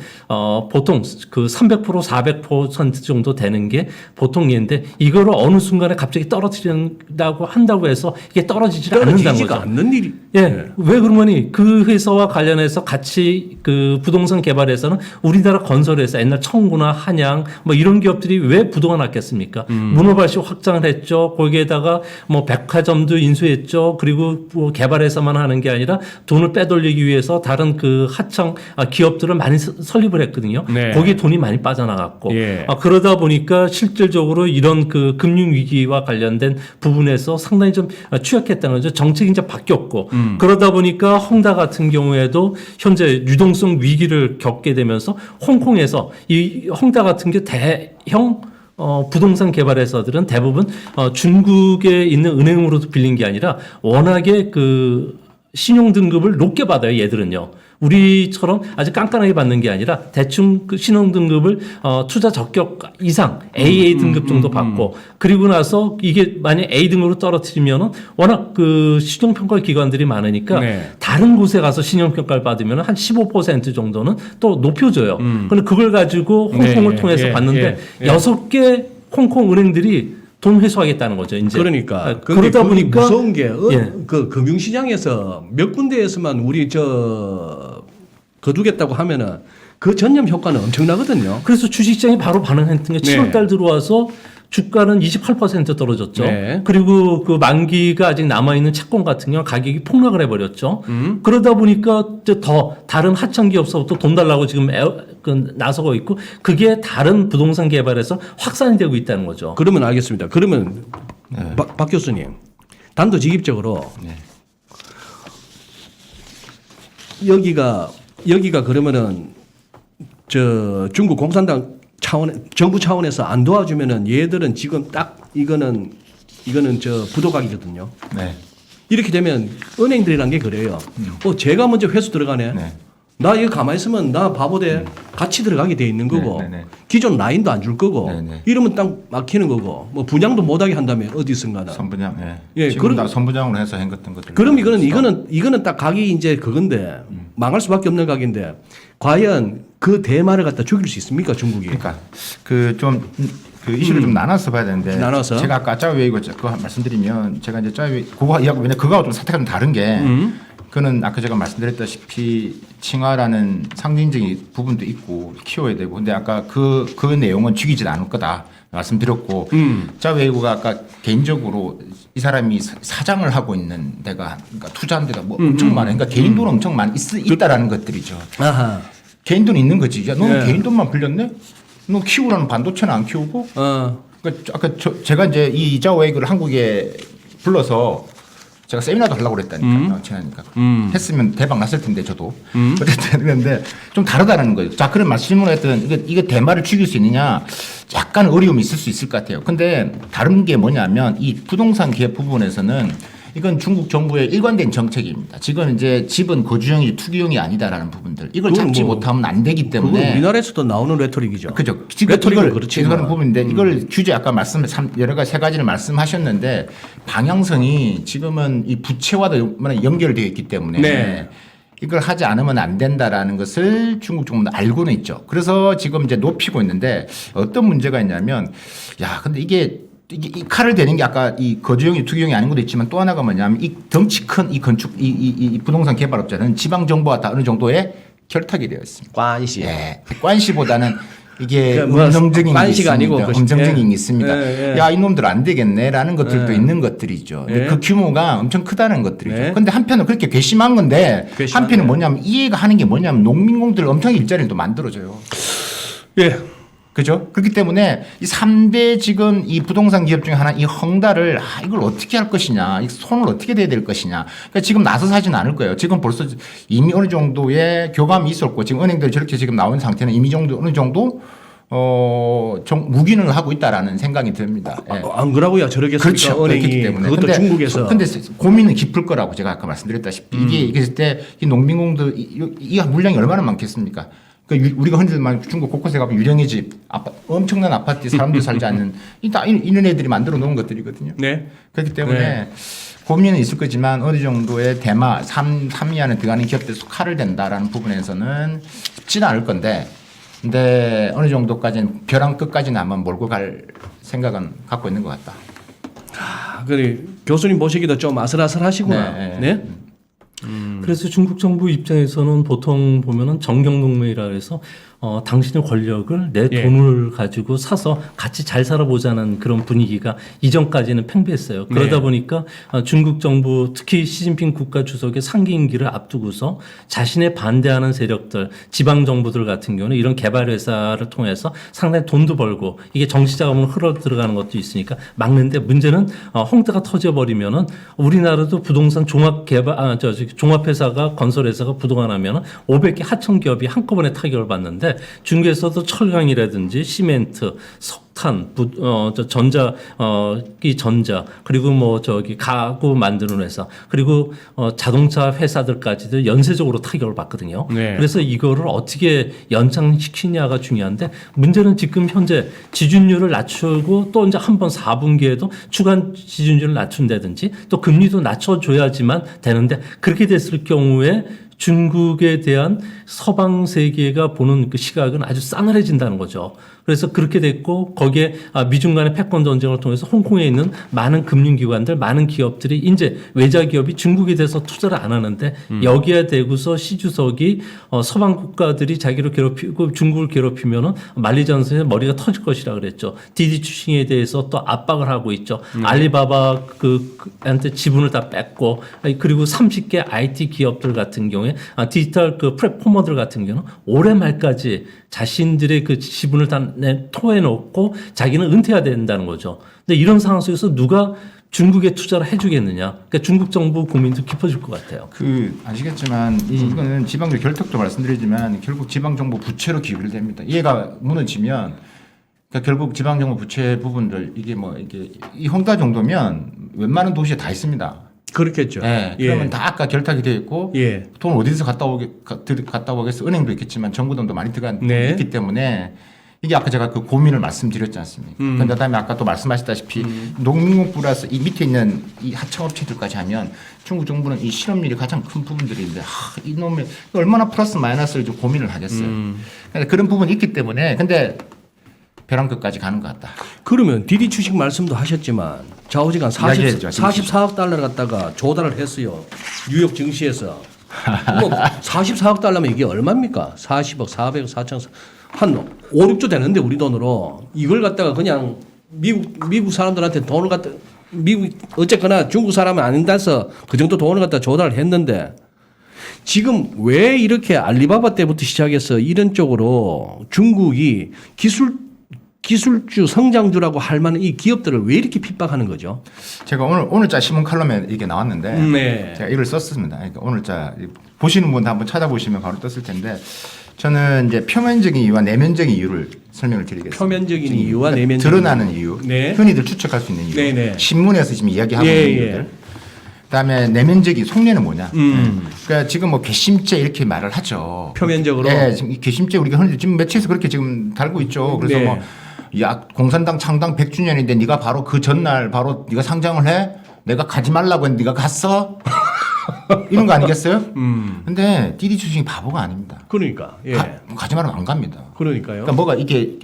B: 보통 그 300% 400% 정도 되는 게 보통 예인데 이거를 어느 순간에 갑자기 떨어뜨린다고 한다고 해서 이게 떨어지지 않는다는
A: 떨어지지가
B: 거죠.
A: 않는 일이.
B: 예.
A: 네.
B: 왜 그러니 그 회사와 관련해서 같이 그 부동산 개발에서는 우리나라 건설회사 옛날 청구나 한양 뭐 이런 기업들이 왜 부도가 났겠습니까? 문어발식 확장을 했죠. 거기에다가 뭐 백화점도 인수했죠. 그리고 뭐 개발회사만 하는 게 아니라 돈을 빼돌리기 위해서 다른 그 하청 기업들을 많이 설립을 했거든요.
A: 네.
B: 거기에 돈이 많이 빠져나갔고
A: 예.
B: 그러다 보니까 실질적으로 이런 그 금융 위기와 관련된 부분에서 상당히 좀 취약했다는 거죠. 정책이 이제 바뀌었고 그러다 보니까 헝다 같은 경우에도 현재 유동성 위기를 겪게 되면서 홍콩에서 이 헝다 같은 게 대형 부동산 개발회사들은 대부분 중국에 있는 은행으로도 빌린 게 아니라 워낙에 그 신용 등급을 높게 받아요. 얘들은요. 우리처럼 아주 깐깐하게 받는 게 아니라 대충 그 신용 등급을 투자 적격 이상 AA 등급 정도 받고 그리고 나서 이게 만약 A 등으로 떨어뜨리면은 워낙 그 신용 평가 기관들이 많으니까
A: 네.
B: 다른 곳에 가서 신용 평가를 받으면 한 15% 정도는 또 높여줘요. 근데 그걸 가지고 홍콩을
A: 네,
B: 통해서
A: 예,
B: 받는데
A: 예.
B: 6개 홍콩 은행들이 돈 회수하겠다는 거죠. 이제
A: 그러니까
B: 그러다 보니까
A: 무서운 게
B: 예.
A: 그 금융시장에서 몇 군데에서만 우리 거두겠다고 하면은 그 전념 효과는 엄청나거든요.
B: 그래서 주식시장이 바로 반응했던 게
A: 네.
B: 7월달 들어와서 주가는 28% 떨어졌죠.
A: 네.
B: 그리고 그 만기가 아직 남아있는 채권 같은 경우 가격이 폭락을 해버렸죠. 그러다 보니까 이제 더 다른 하청기업서부터 돈 달라고 지금 나서고 있고 그게 다른 부동산 개발에서 확산이 되고 있다는 거죠.
A: 그러면 알겠습니다. 그러면
C: 네.
A: 박 교수님 단도직입적으로
C: 네.
A: 여기가 그러면은 중국 공산당 정부 차원에서 안 도와주면은 얘들은 지금 딱 이거는 부도각이거든요.
C: 네.
A: 이렇게 되면 은행들이란 게 그래요. 제가 먼저 회수 들어가네.
C: 네.
A: 나 이거 가만히 있으면 나 바보돼. 같이 들어가게 돼 있는 거고.
C: 네.
A: 기존 라인도 안 줄 거고.
C: 네.
A: 이러면 딱 막히는 거고. 뭐 분양도 못하게 한다며 어디선가는.
C: 선분양. 예.
A: 예,
C: 지금
A: 그럼-
C: 다 선분양으로 해서 한 것들.
A: 그럼 이거는 딱 각이 이제 그건데 망할 수밖에 없는 각인데 과연 그 대마를 갖다 죽일 수 있습니까 중국이?
C: 그러니까 그 이슈를 좀 나눠서 봐야 되는데
A: 나눠서?
C: 제가 아까 짜웨이고 그거 말씀드리면 제가 이제 짜웨이 그거 이야기 왜냐 그거하고 좀 사태가 좀 다른 게 그는 아까 제가 말씀드렸다시피 칭화라는 상징적인 부분도 있고 키워야 되고 근데 아까 그 내용은 죽이진 않을 거다 말씀드렸고 자 외국가 아까 개인적으로 이 사람이 사장을 하고 있는 데가 그러니까 투자한 데가 뭐 엄청 많아요. 그러니까 개인 돈 엄청 많이 있다라는 것들이죠.
A: 아하.
C: 개인 돈 있는 거지. 야, 너는
A: 예.
C: 개인 돈만 불렸네? 너 키우라는 반도체는 안 키우고? 그러니까 아까 제가 이제 이 이자오웨이를 한국에 불러서 제가 세미나도 하려고 그랬다니까요. 친하니까. 했으면 대박 났을 텐데 저도. 어쨌든 그런데 좀 다르다는 거예요. 자, 그런 말씀을 했던 이게 대마를 죽일 수 있느냐 약간 어려움이 있을 수 있을 것 같아요. 근데 다른 게 뭐냐면 이 부동산 기업 부분에서는 이건 중국 정부의 일관된 정책입니다. 지금 이제 집은 거주형이 투기형이 아니다라는 부분들. 이걸
A: 그건
C: 잡지
A: 뭐
C: 못하면 안 되기
A: 그건
C: 때문에.
A: 우리나라에서도 나오는 레토릭이죠.
C: 그죠. 지금
A: 레토릭은
C: 이걸
A: 그렇지만.
C: 그런 부분인데 이걸 규제 아까 여러 가지 세 가지를 말씀하셨는데 방향성이 지금은 이 부채와도 연결되어 있기 때문에
A: 네.
C: 이걸 하지 않으면 안 된다라는 것을 중국 정부는 알고는 있죠. 그래서 지금 이제 높이고 있는데 어떤 문제가 있냐면 야, 근데 이게 이 칼을 대는 게 아까 이 거주형이 투기형이 아닌 것도 있지만 또 하나가 뭐냐면 이 덩치 큰 이 건축 이 부동산 개발업자는 지방 정부와 다 어느 정도의 결탁이 되어 있습니다.
A: 관시.
C: 예. 관시보다는 이게
A: 뭐
C: 음성적인 게
A: 관시가
C: 있습니다.
A: 아니고
C: 음성적인 게 있습니다.
A: 예, 예.
C: 야, 이놈들 안 되겠네라는 것들도 있는 것들이죠. 근데
A: 예.
C: 그 규모가 엄청 크다는 것들이죠.
A: 예.
C: 근데 한편은 그렇게 괘씸한 건데
A: 괘씸하네.
C: 한편은 뭐냐면 이해가 하는 게 뭐냐면 농민공들 엄청 일자리를 또 만들어줘요.
A: 예.
C: 그죠? 그렇기 때문에 이 3대 지금 이 부동산 기업 중에 하나 이 헝다를 이걸 어떻게 할 것이냐, 이 손을 어떻게 대야 될 것이냐. 그러니까 지금 나서서 하지는 않을 거예요. 지금 벌써 이미 어느 정도의 교감이 있었고 지금 은행들이 저렇게 지금 나온 상태는 이미 어느 정도 묵인을 하고 있다라는 생각이 듭니다. 예.
A: 안 그러고요. 저러겠습니까?
C: 그렇죠.
A: 은행이.
C: 그렇기 때문에.
A: 그것도 중국에서.
C: 근데 고민은 깊을 거라고 제가 아까 말씀드렸다시피 이게 있을 때 이 농민공들 이 물량이 얼마나 많겠습니까? 우리가 흔히 말 중국 곳곳에 가면 유령의 집, 엄청난 아파트에 사람들 살지 않는 이런 애들이 만들어 놓은 것들이거든요.
A: 네.
C: 그렇기 때문에
A: 네.
C: 고민은 있을 거지만 어느 정도의 대마, 3위 안에 들어가는 기업들에서 칼을 댄다라는 부분에서는 쉽지는 않을 건데 근데 어느 정도까지는 벼랑 끝까지는 아마 몰고 갈 생각은 갖고 있는 것 같다.
A: 그래 교수님 보시기도 좀 아슬아슬하시구나.
C: 네,
A: 네.
C: 네.
B: 그래서 중국 정부 입장에서는 보통 보면은 정경동맹이라 해서 당신의 권력을 내
A: 예.
B: 돈을 가지고 사서 같이 잘 살아보자는 그런 분위기가 이전까지는 팽배했어요. 그러다
A: 네.
B: 보니까 중국 정부 특히 시진핑 국가 주석의 상기 임기를 앞두고서 자신의 반대하는 세력들, 지방 정부들 같은 경우는 이런 개발 회사를 통해서 상당히 돈도 벌고 이게 정치 자금으로 흘러 들어가는 것도 있으니까 막는데 문제는 홍대가 터져버리면은 우리나라도 부동산 종합회사가 건설회사가 부도가 나면은 500개 하청 기업이 한꺼번에 타격을 받는데 중국에서도 철강이라든지 시멘트, 석탄, 전자 그리고 뭐 가구 만드는 회사 그리고 자동차 회사들까지도 연쇄적으로 타격을 받거든요.
A: 네.
B: 그래서 이거를 어떻게 연장시키냐가 중요한데 문제는 지금 현재 지준율을 낮추고 또 이제 한번 4분기에도 주간 지준율을 낮춘다든지 또 금리도 낮춰줘야지만 되는데 그렇게 됐을 경우에 중국에 대한 서방 세계가 보는 그 시각은 아주 싸늘해진다는 거죠. 그래서 그렇게 됐고 거기에 미중 간의 패권 전쟁을 통해서 홍콩에 있는 많은 금융기관들, 많은 기업들이 이제 외자 기업이 중국에 대해서 투자를 안 하는데 여기에 대고서 시 주석이 서방 국가들이 자기를 괴롭히고 중국을 괴롭히면은 만리장성에 머리가 터질 것이라 그랬죠. 디디 추싱에 대해서 또 압박을 하고 있죠. 알리바바 한테 지분을 다 뺐고 그리고 30개 IT 기업들 같은 경우에 디지털 플랫포머들 같은 경우는 올해 말까지 자신들의 그 지분을 다 토해놓고 자기는 은퇴해야 된다는 거죠. 근데 이런 상황 속에서 누가 중국에 투자를 해주겠느냐? 그러니까 중국 정부 고민도 깊어질 것 같아요.
C: 아시겠지만 이거는 지방정 결탁도 말씀드리지만 결국 지방정부 부채로 기울됩니다. 얘가 무너지면 그러니까 결국 지방정부 부채 부분들 이게 이 홍다 정도면 웬만한 도시에 다 있습니다.
A: 그렇겠죠.
C: 네, 그러면 다 아까 결탁이 되어 있고
A: 예.
C: 돈 어디서 갔다 오겠어? 은행도 있겠지만 정부 돈도 많이 들어간
A: 네.
C: 있기 때문에 이게 아까 제가 그 고민을 말씀드렸지 않습니까? 그다음에 아까 또 말씀하셨다시피 농민공 플러스 이 밑에 있는 이 하청업체들까지 하면 중국 정부는 이 실업률이 가장 큰 부분들인데 이놈의 얼마나 플러스 마이너스를 좀 고민을 하겠어요. 그러니까 그런 부분이 있기 때문에 근데 벼랑 끝까지 가는 것 같다.
A: 그러면 디디 추식 말씀도 하셨지만 좌우지간
C: 이야기했죠,
A: 44억 달러를 갖다가 조달을 했어요. 뉴욕 증시에서. 뭐 44억 달러면 이게 얼마입니까? 40억, 400억, 4천 한 5, 6조 되는데 우리 돈으로 이걸 갖다가 그냥 미국 사람들한테 돈을 갖다 미국 어쨌거나 중국 사람은 아닌다서 그 정도 돈을 갖다 조달을 했는데 지금 왜 이렇게 알리바바 때부터 시작해서 이런 쪽으로 중국이 기술주 성장주라고 할 만한 이 기업들을 왜 이렇게 핍박하는 거죠?
C: 제가 오늘자 신문 칼럼에 이게 나왔는데
A: 네.
C: 제가 이걸 썼습니다. 그러니까 오늘자 보시는 분도 한번 찾아보시면 바로 떴을 텐데 저는 이제 표면적인 이유와 내면적인 이유를 설명을 드리겠습니다.
A: 표면적인 이유와
C: 그러니까
A: 내면적인
C: 드러나는 이유,
A: 네.
C: 흔히들 추측할 수 있는 이유,
A: 네.
C: 신문에서 지금 이야기하고
A: 예,
C: 있는
A: 예.
C: 이유들. 그다음에 내면적인 속내는 뭐냐? 그러니까 지금 뭐 괘씸죄 이렇게 말을 하죠.
A: 표면적으로.
C: 네, 지금 괘씸죄 우리가 흔히 지금 매체에서 그렇게 지금 달고 있죠. 그래서
A: 네.
C: 뭐 야 공산당 창당 100주년인데 네가 바로 그 전날 바로 네가 상장을 해? 내가 가지 말라고 했는데 네가 갔어? 이런 거 아니겠어요? 근데 디디 추싱이 바보가 아닙니다.
A: 그러니까. 예.
C: 가지 말라면 안 갑니다.
A: 그러니까요.
C: 그러니까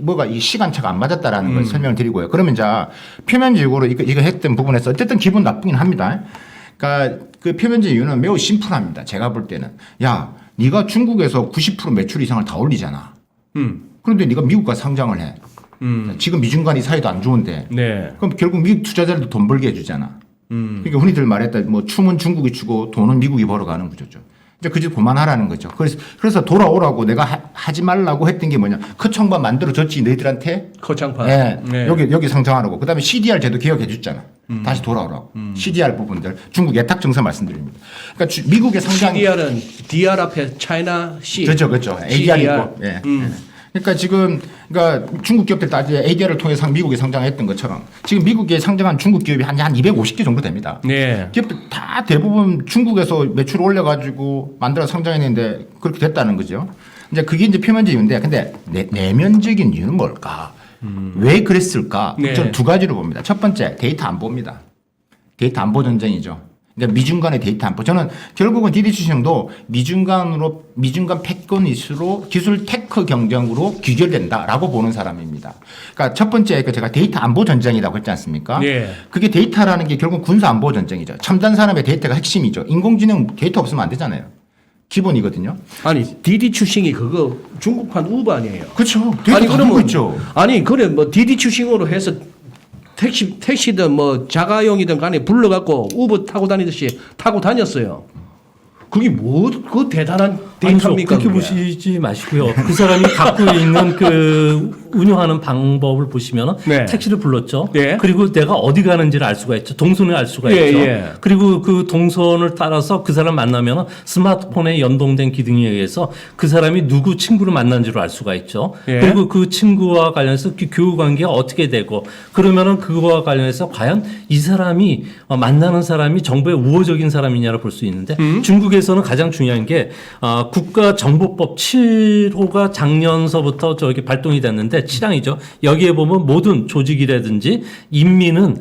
C: 뭐가 이 시간차가 안 맞았다라는 걸 설명을 드리고요. 그러면 자 표면적으로 이거 했던 부분에서 어쨌든 기분 나쁘긴 합니다. 그러니까 그 표면적 이유는 매우 심플합니다. 제가 볼 때는 야 네가 중국에서 90% 매출 이상을 다 올리잖아. 그런데 네가 미국과 상장을 해. 지금 미중 간이 사이도 안 좋은데.
A: 네.
C: 그럼 결국 미국 투자자들도 돈 벌게 해주잖아. 그러니까 흔히들 말했다 뭐 춤은 중국이 추고 돈은 미국이 벌어가는 구조죠. 이제 그짓 그만하라는 거죠. 그래서 돌아오라고 내가 하지 말라고 했던 게 뭐냐. 커청반 만들어줬지 너희들한테.
A: 거창판.
C: 네.
A: 네.
C: 여기 상장하라고. 그다음에 CDR 제도 개혁해 줬잖아. 다시 돌아오라고. CDR 부분들 중국 예탁 정서 말씀드립니다. 그러니까 미국의 상장
A: CDR은 DR 앞에 차이나 C.
C: 그렇죠. ADR 있고. 예. 그러니까 지금 그러니까 중국 기업들 다 이제 ADR을 통해 미국에 상장했던 것처럼 지금 미국에 상장한 중국 기업이 한 250개 정도 됩니다.
A: 네.
C: 기업들 다 대부분 중국에서 매출 올려가지고 만들어 상장했는데 그렇게 됐다는 거죠. 이제 그게 이제 표면적 이유인데 근데 내면적인 이유는 뭘까? 왜 그랬을까?
A: 네.
C: 저는 두 가지로 봅니다. 첫 번째 데이터 안보입니다. 데이터 안보 전쟁이죠. 그러니까 미중 간의 데이터 안보. 저는 결국은 디디 추싱도 미중 간 패권 이슈로 기술 테크 경쟁으로 귀결된다라고 보는 사람입니다. 그러니까 첫 번째 제가 데이터 안보 전쟁이라고 했지 않습니까?
A: 네.
C: 그게 데이터라는 게 결국 군사 안보 전쟁이죠. 첨단 산업의 데이터가 핵심이죠. 인공지능 데이터 없으면 안 되잖아요. 기본이거든요.
A: 아니 디디 추싱이 그거 중국판 우버 아니에요?
C: 그렇죠. 데이터 다 보고 있죠.
A: 아니 그래 뭐 디디 추싱으로 해서 택시든 뭐 자가용이든 간에 불러갖고 우버 타고 다니듯이 타고 다녔어요. 그게 뭐 그 대단한 데이터입니까?
B: 그렇게
A: 그게?
B: 보시지 마시고요. 그 사람이 갖고 있는 그 운영하는 방법을 보시면
A: 네.
B: 택시를 불렀죠.
A: 네.
B: 그리고 내가 어디 가는지를 알 수가 있죠. 동선을 알 수가
A: 예,
B: 있죠.
A: 예.
B: 그리고 그 동선을 따라서 그 사람 만나면 스마트폰에 연동된 기능에 의해서 그 사람이 누구 친구를 만난지를 알 수가 있죠.
A: 예.
B: 그리고 그 친구와 관련해서 그 교우 관계가 어떻게 되고 그러면은 그거와 관련해서 과연 이 사람이 만나는 사람이 정부의 우호적인 사람이냐를 볼 수 있는데 중국에서는 가장 중요한 게 국가정보법 7호가 작년서부터 저기 발동이 됐는데 7항이죠. 여기에 보면 모든 조직이라든지 인민은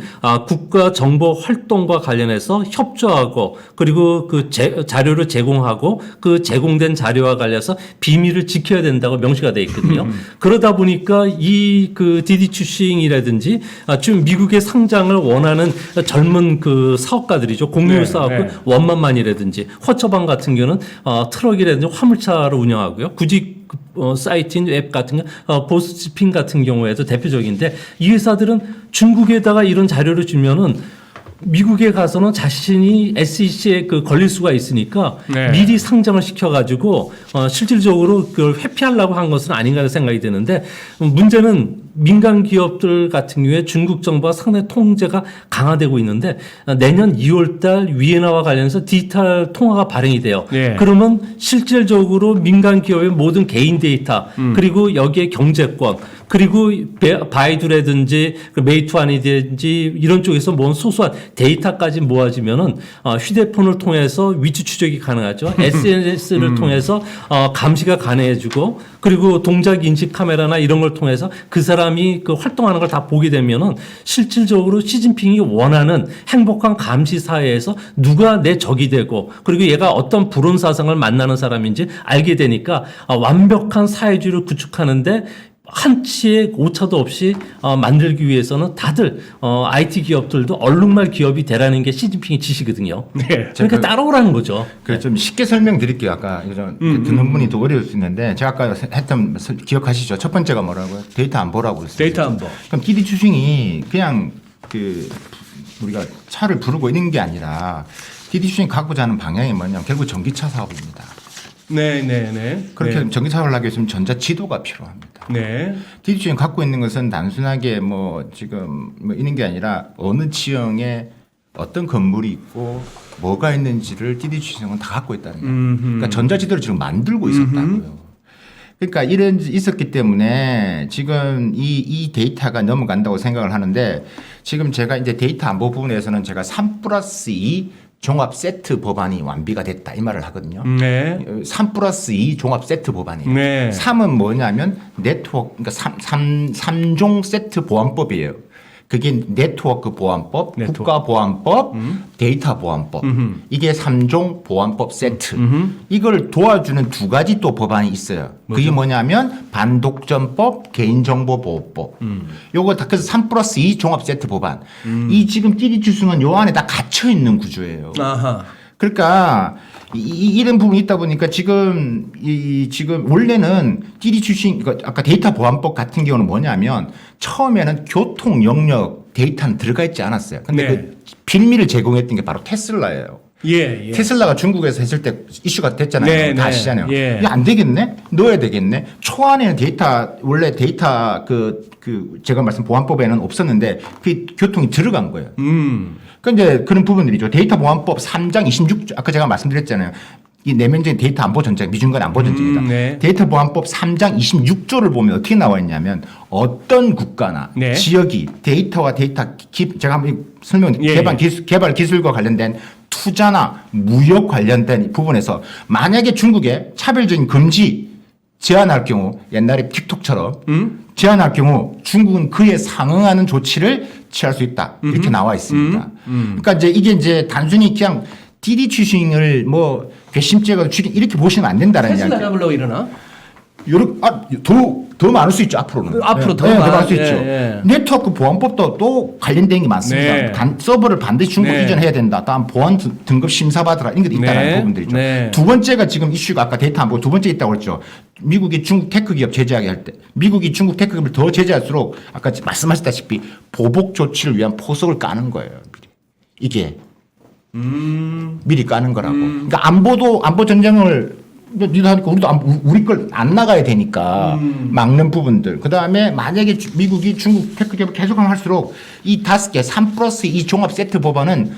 B: 국가정보 활동과 관련해서 협조하고 그리고 그 자료를 제공하고 그 제공된 자료와 관련해서 비밀을 지켜야 된다고 명시가 되어 있거든요. 그러다 보니까 이 그 디디 추싱이라든지 지금 미국의 상장을 원하는 젊은 그 사업가들이죠. 공유
A: 네,
B: 사업을
A: 네.
B: 원만만이라든지 허처방 같은 경우는 트럭이라든지 화물차를 운영하고요. 구직 사이트인 웹 같은 거, 보스피핑 같은 경우에도 대표적인데 이 회사들은 중국에다가 이런 자료를 주면은 미국에 가서는 자신이 SEC에 걸릴 수가 있으니까
A: 네.
B: 미리 상장을 시켜가지고 실질적으로 그걸 회피하려고 한 것은 아닌가 하는 생각이 드는데 문제는 민간 기업들 같은 경우에 중국 정부가 상당히 통제가 강화되고 있는데 내년 2월 달 위에나와 관련해서 디지털 통화가 발행이 돼요.
A: 네.
B: 그러면 실질적으로 민간 기업의 모든 개인 데이터 그리고 여기에 경제권 그리고 바이두라든지 메이투안이든지 이런 쪽에서 모은 소소한 데이터까지 모아지면은 휴대폰을 통해서 위치 추적이 가능하죠. SNS를 통해서 감시가 가능해지고 그리고 동작 인식 카메라나 이런 걸 통해서 그 사람이 그 활동하는 걸 다 보게 되면은 실질적으로 시진핑이 원하는 행복한 감시 사회에서 누가 내 적이 되고 그리고 얘가 어떤 불온 사상을 만나는 사람인지 알게 되니까 완벽한 사회주의를 구축하는데 한치의 오차도 없이 만들기 위해서는 다들 IT 기업들도 얼룩말 기업이 되라는 게 시진핑의 지시거든요.
A: 네.
B: 그러니까 따라오라는 거죠.
C: 그래 좀 쉽게 설명드릴게요. 아까 이거 좀 듣는 분이 더 어려울 수 있는데 제가 아까 했던 기억하시죠? 첫 번째가 뭐라고요? 데이터 안 보라고 했어요.
A: 데이터 안 보.
C: 그럼 TD 추싱이 그냥 그 우리가 차를 부르고 있는 게 아니라 TD 추싱이 갖고자 하는 방향이 뭐냐면 결국 전기차 사업입니다.
A: 네네네.
C: 그렇게 전기차 사업을 하기 위해서는 전자 지도가 필요합니다.
A: 네.
C: TD 추싱이 갖고 있는 것은 단순하게 뭐 지금 뭐 있는 게 아니라 어느 지형에 어떤 건물이 있고 뭐가 있는지를 TD 추싱은 다 갖고 있다는 거예요. 그러니까 전자 지도를 지금 만들고 있었다고요. 그러니까 이런 있었기 때문에 지금 이 데이터가 넘어간다고 생각을 하는데 지금 제가 이제 데이터 안보 부분에서는 제가 3+2 종합 세트 법안이 완비가 됐다 이 말을 하거든요.
A: 네.
C: 3+2 종합 세트 법안이에요.
A: 네.
C: 3은 뭐냐면 네트워크, 그러니까 3종 세트 보안법이에요. 그게 네트워크 보안법, 국가보안법, 데이터 보안법. 이게 3종 보안법 세트. 이걸 도와주는 두 가지 또 법안이 있어요. 그게 뭐냐면 반독점법, 개인정보보호법. 요거 다 그래서 3+2 종합 세트 법안. 이 지금 TD 추싱은 요 안에 다 갇혀 있는 구조예요.
A: 아하.
C: 그러니까 이런 부분이 있다 보니까 지금 지금 원래는 TD 추싱 그러니까 아까 데이터 보안법 같은 경우는 뭐냐면 처음에는 교통 영역 데이터는 들어가 있지 않았어요. 근데
A: 네.
C: 그 빌미를 제공했던 게 바로 테슬라예요.
A: 예.
C: 테슬라가 중국에서 했을 때 이슈가 됐잖아요.
A: 네,
C: 다
A: 네.
C: 아시잖아요.
A: 예.
C: 이게 안 되겠네? 넣어야 되겠네? 초안에는 데이터, 원래 데이터 제가 말씀 보안법에는 없었는데 그 교통이 들어간 거예요. 그 이제 그런 부분들이죠. 데이터 보안법 3장 26조, 아까 제가 말씀드렸잖아요. 이 내면적인 데이터 안보 전쟁, 미중간 안보 전쟁이다.
A: 네.
C: 데이터 보안법 3장 26조를 보면 어떻게 나와 있냐면 어떤 국가나
A: 네.
C: 지역이 데이터와 데이터 제가 한번 설명,
A: 예.
C: 개발 기술과 관련된 투자나 무역 관련된 부분에서 만약에 중국에 차별적인 금지 제한할 경우 옛날에 틱톡처럼 제한할 경우 중국은 그에 상응하는 조치를 취할 수 있다. 이렇게 나와 있습니다. 그러니까 이제 이게 이제 단순히 그냥 TD 추싱을 뭐 괘씸죄가 이렇게 보시면 안 된다는
A: 테슬라
C: 이야기.
A: 잡으려고 이러나?
C: 더 많을 수 있죠, 앞으로는.
A: 앞으로 더
C: 많을 수
A: 많-
C: 있죠.
A: 예.
C: 네트워크 보안법도 또 관련된 게 많습니다.
A: 네.
C: 서버를 반드시 중국
A: 네.
C: 이전해야 된다. 다음 보안 등급 심사받으라. 이런 게 있다는
A: 네.
C: 부분들이죠.
A: 네.
C: 두 번째가 지금 이슈가 아까 데이터 안 보고 두 번째 있다고 그랬죠. 미국이 중국 테크 기업 제재하게 할 때 미국이 중국 테크 기업을 더 제재할수록 아까 말씀하셨다시피 보복 조치를 위한 포석을 까는 거예요. 미리. 이게 미리 까는 거라고. 그러니까 안보 전쟁을 니도 하니까 우리도 우리 걸 안 나가야 되니까 막는 부분들. 그 다음에 만약에 미국이 중국 테크 기업을 계속하면 할수록 이 5개 3+2 종합 세트 법안은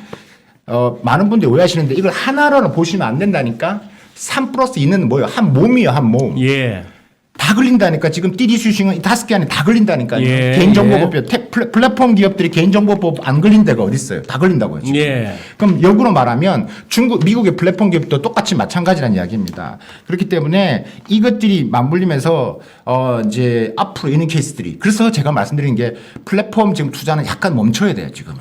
C: 많은 분들이 오해하시는데 이걸 하나로 보시면 안 된다니까. 3+2는 뭐예요? 한 몸이에요, 한 몸.
A: 예.
C: 다 걸린다니까. 지금 TD 추싱은 이 5개 안에 다 걸린다니까요.
A: 예,
C: 개인정보법, 플랫폼 기업들이 개인정보법 안 걸린 데가 어디 있어요? 다 걸린다고요. 지금.
A: 예.
C: 그럼 역으로 말하면 미국의 플랫폼 기업도 똑같이 마찬가지라는 이야기입니다. 그렇기 때문에 이것들이 맞물리면서 이제 앞으로 있는 케이스들이 그래서 제가 말씀드린 게 플랫폼 지금 투자는 약간 멈춰야 돼요, 지금은.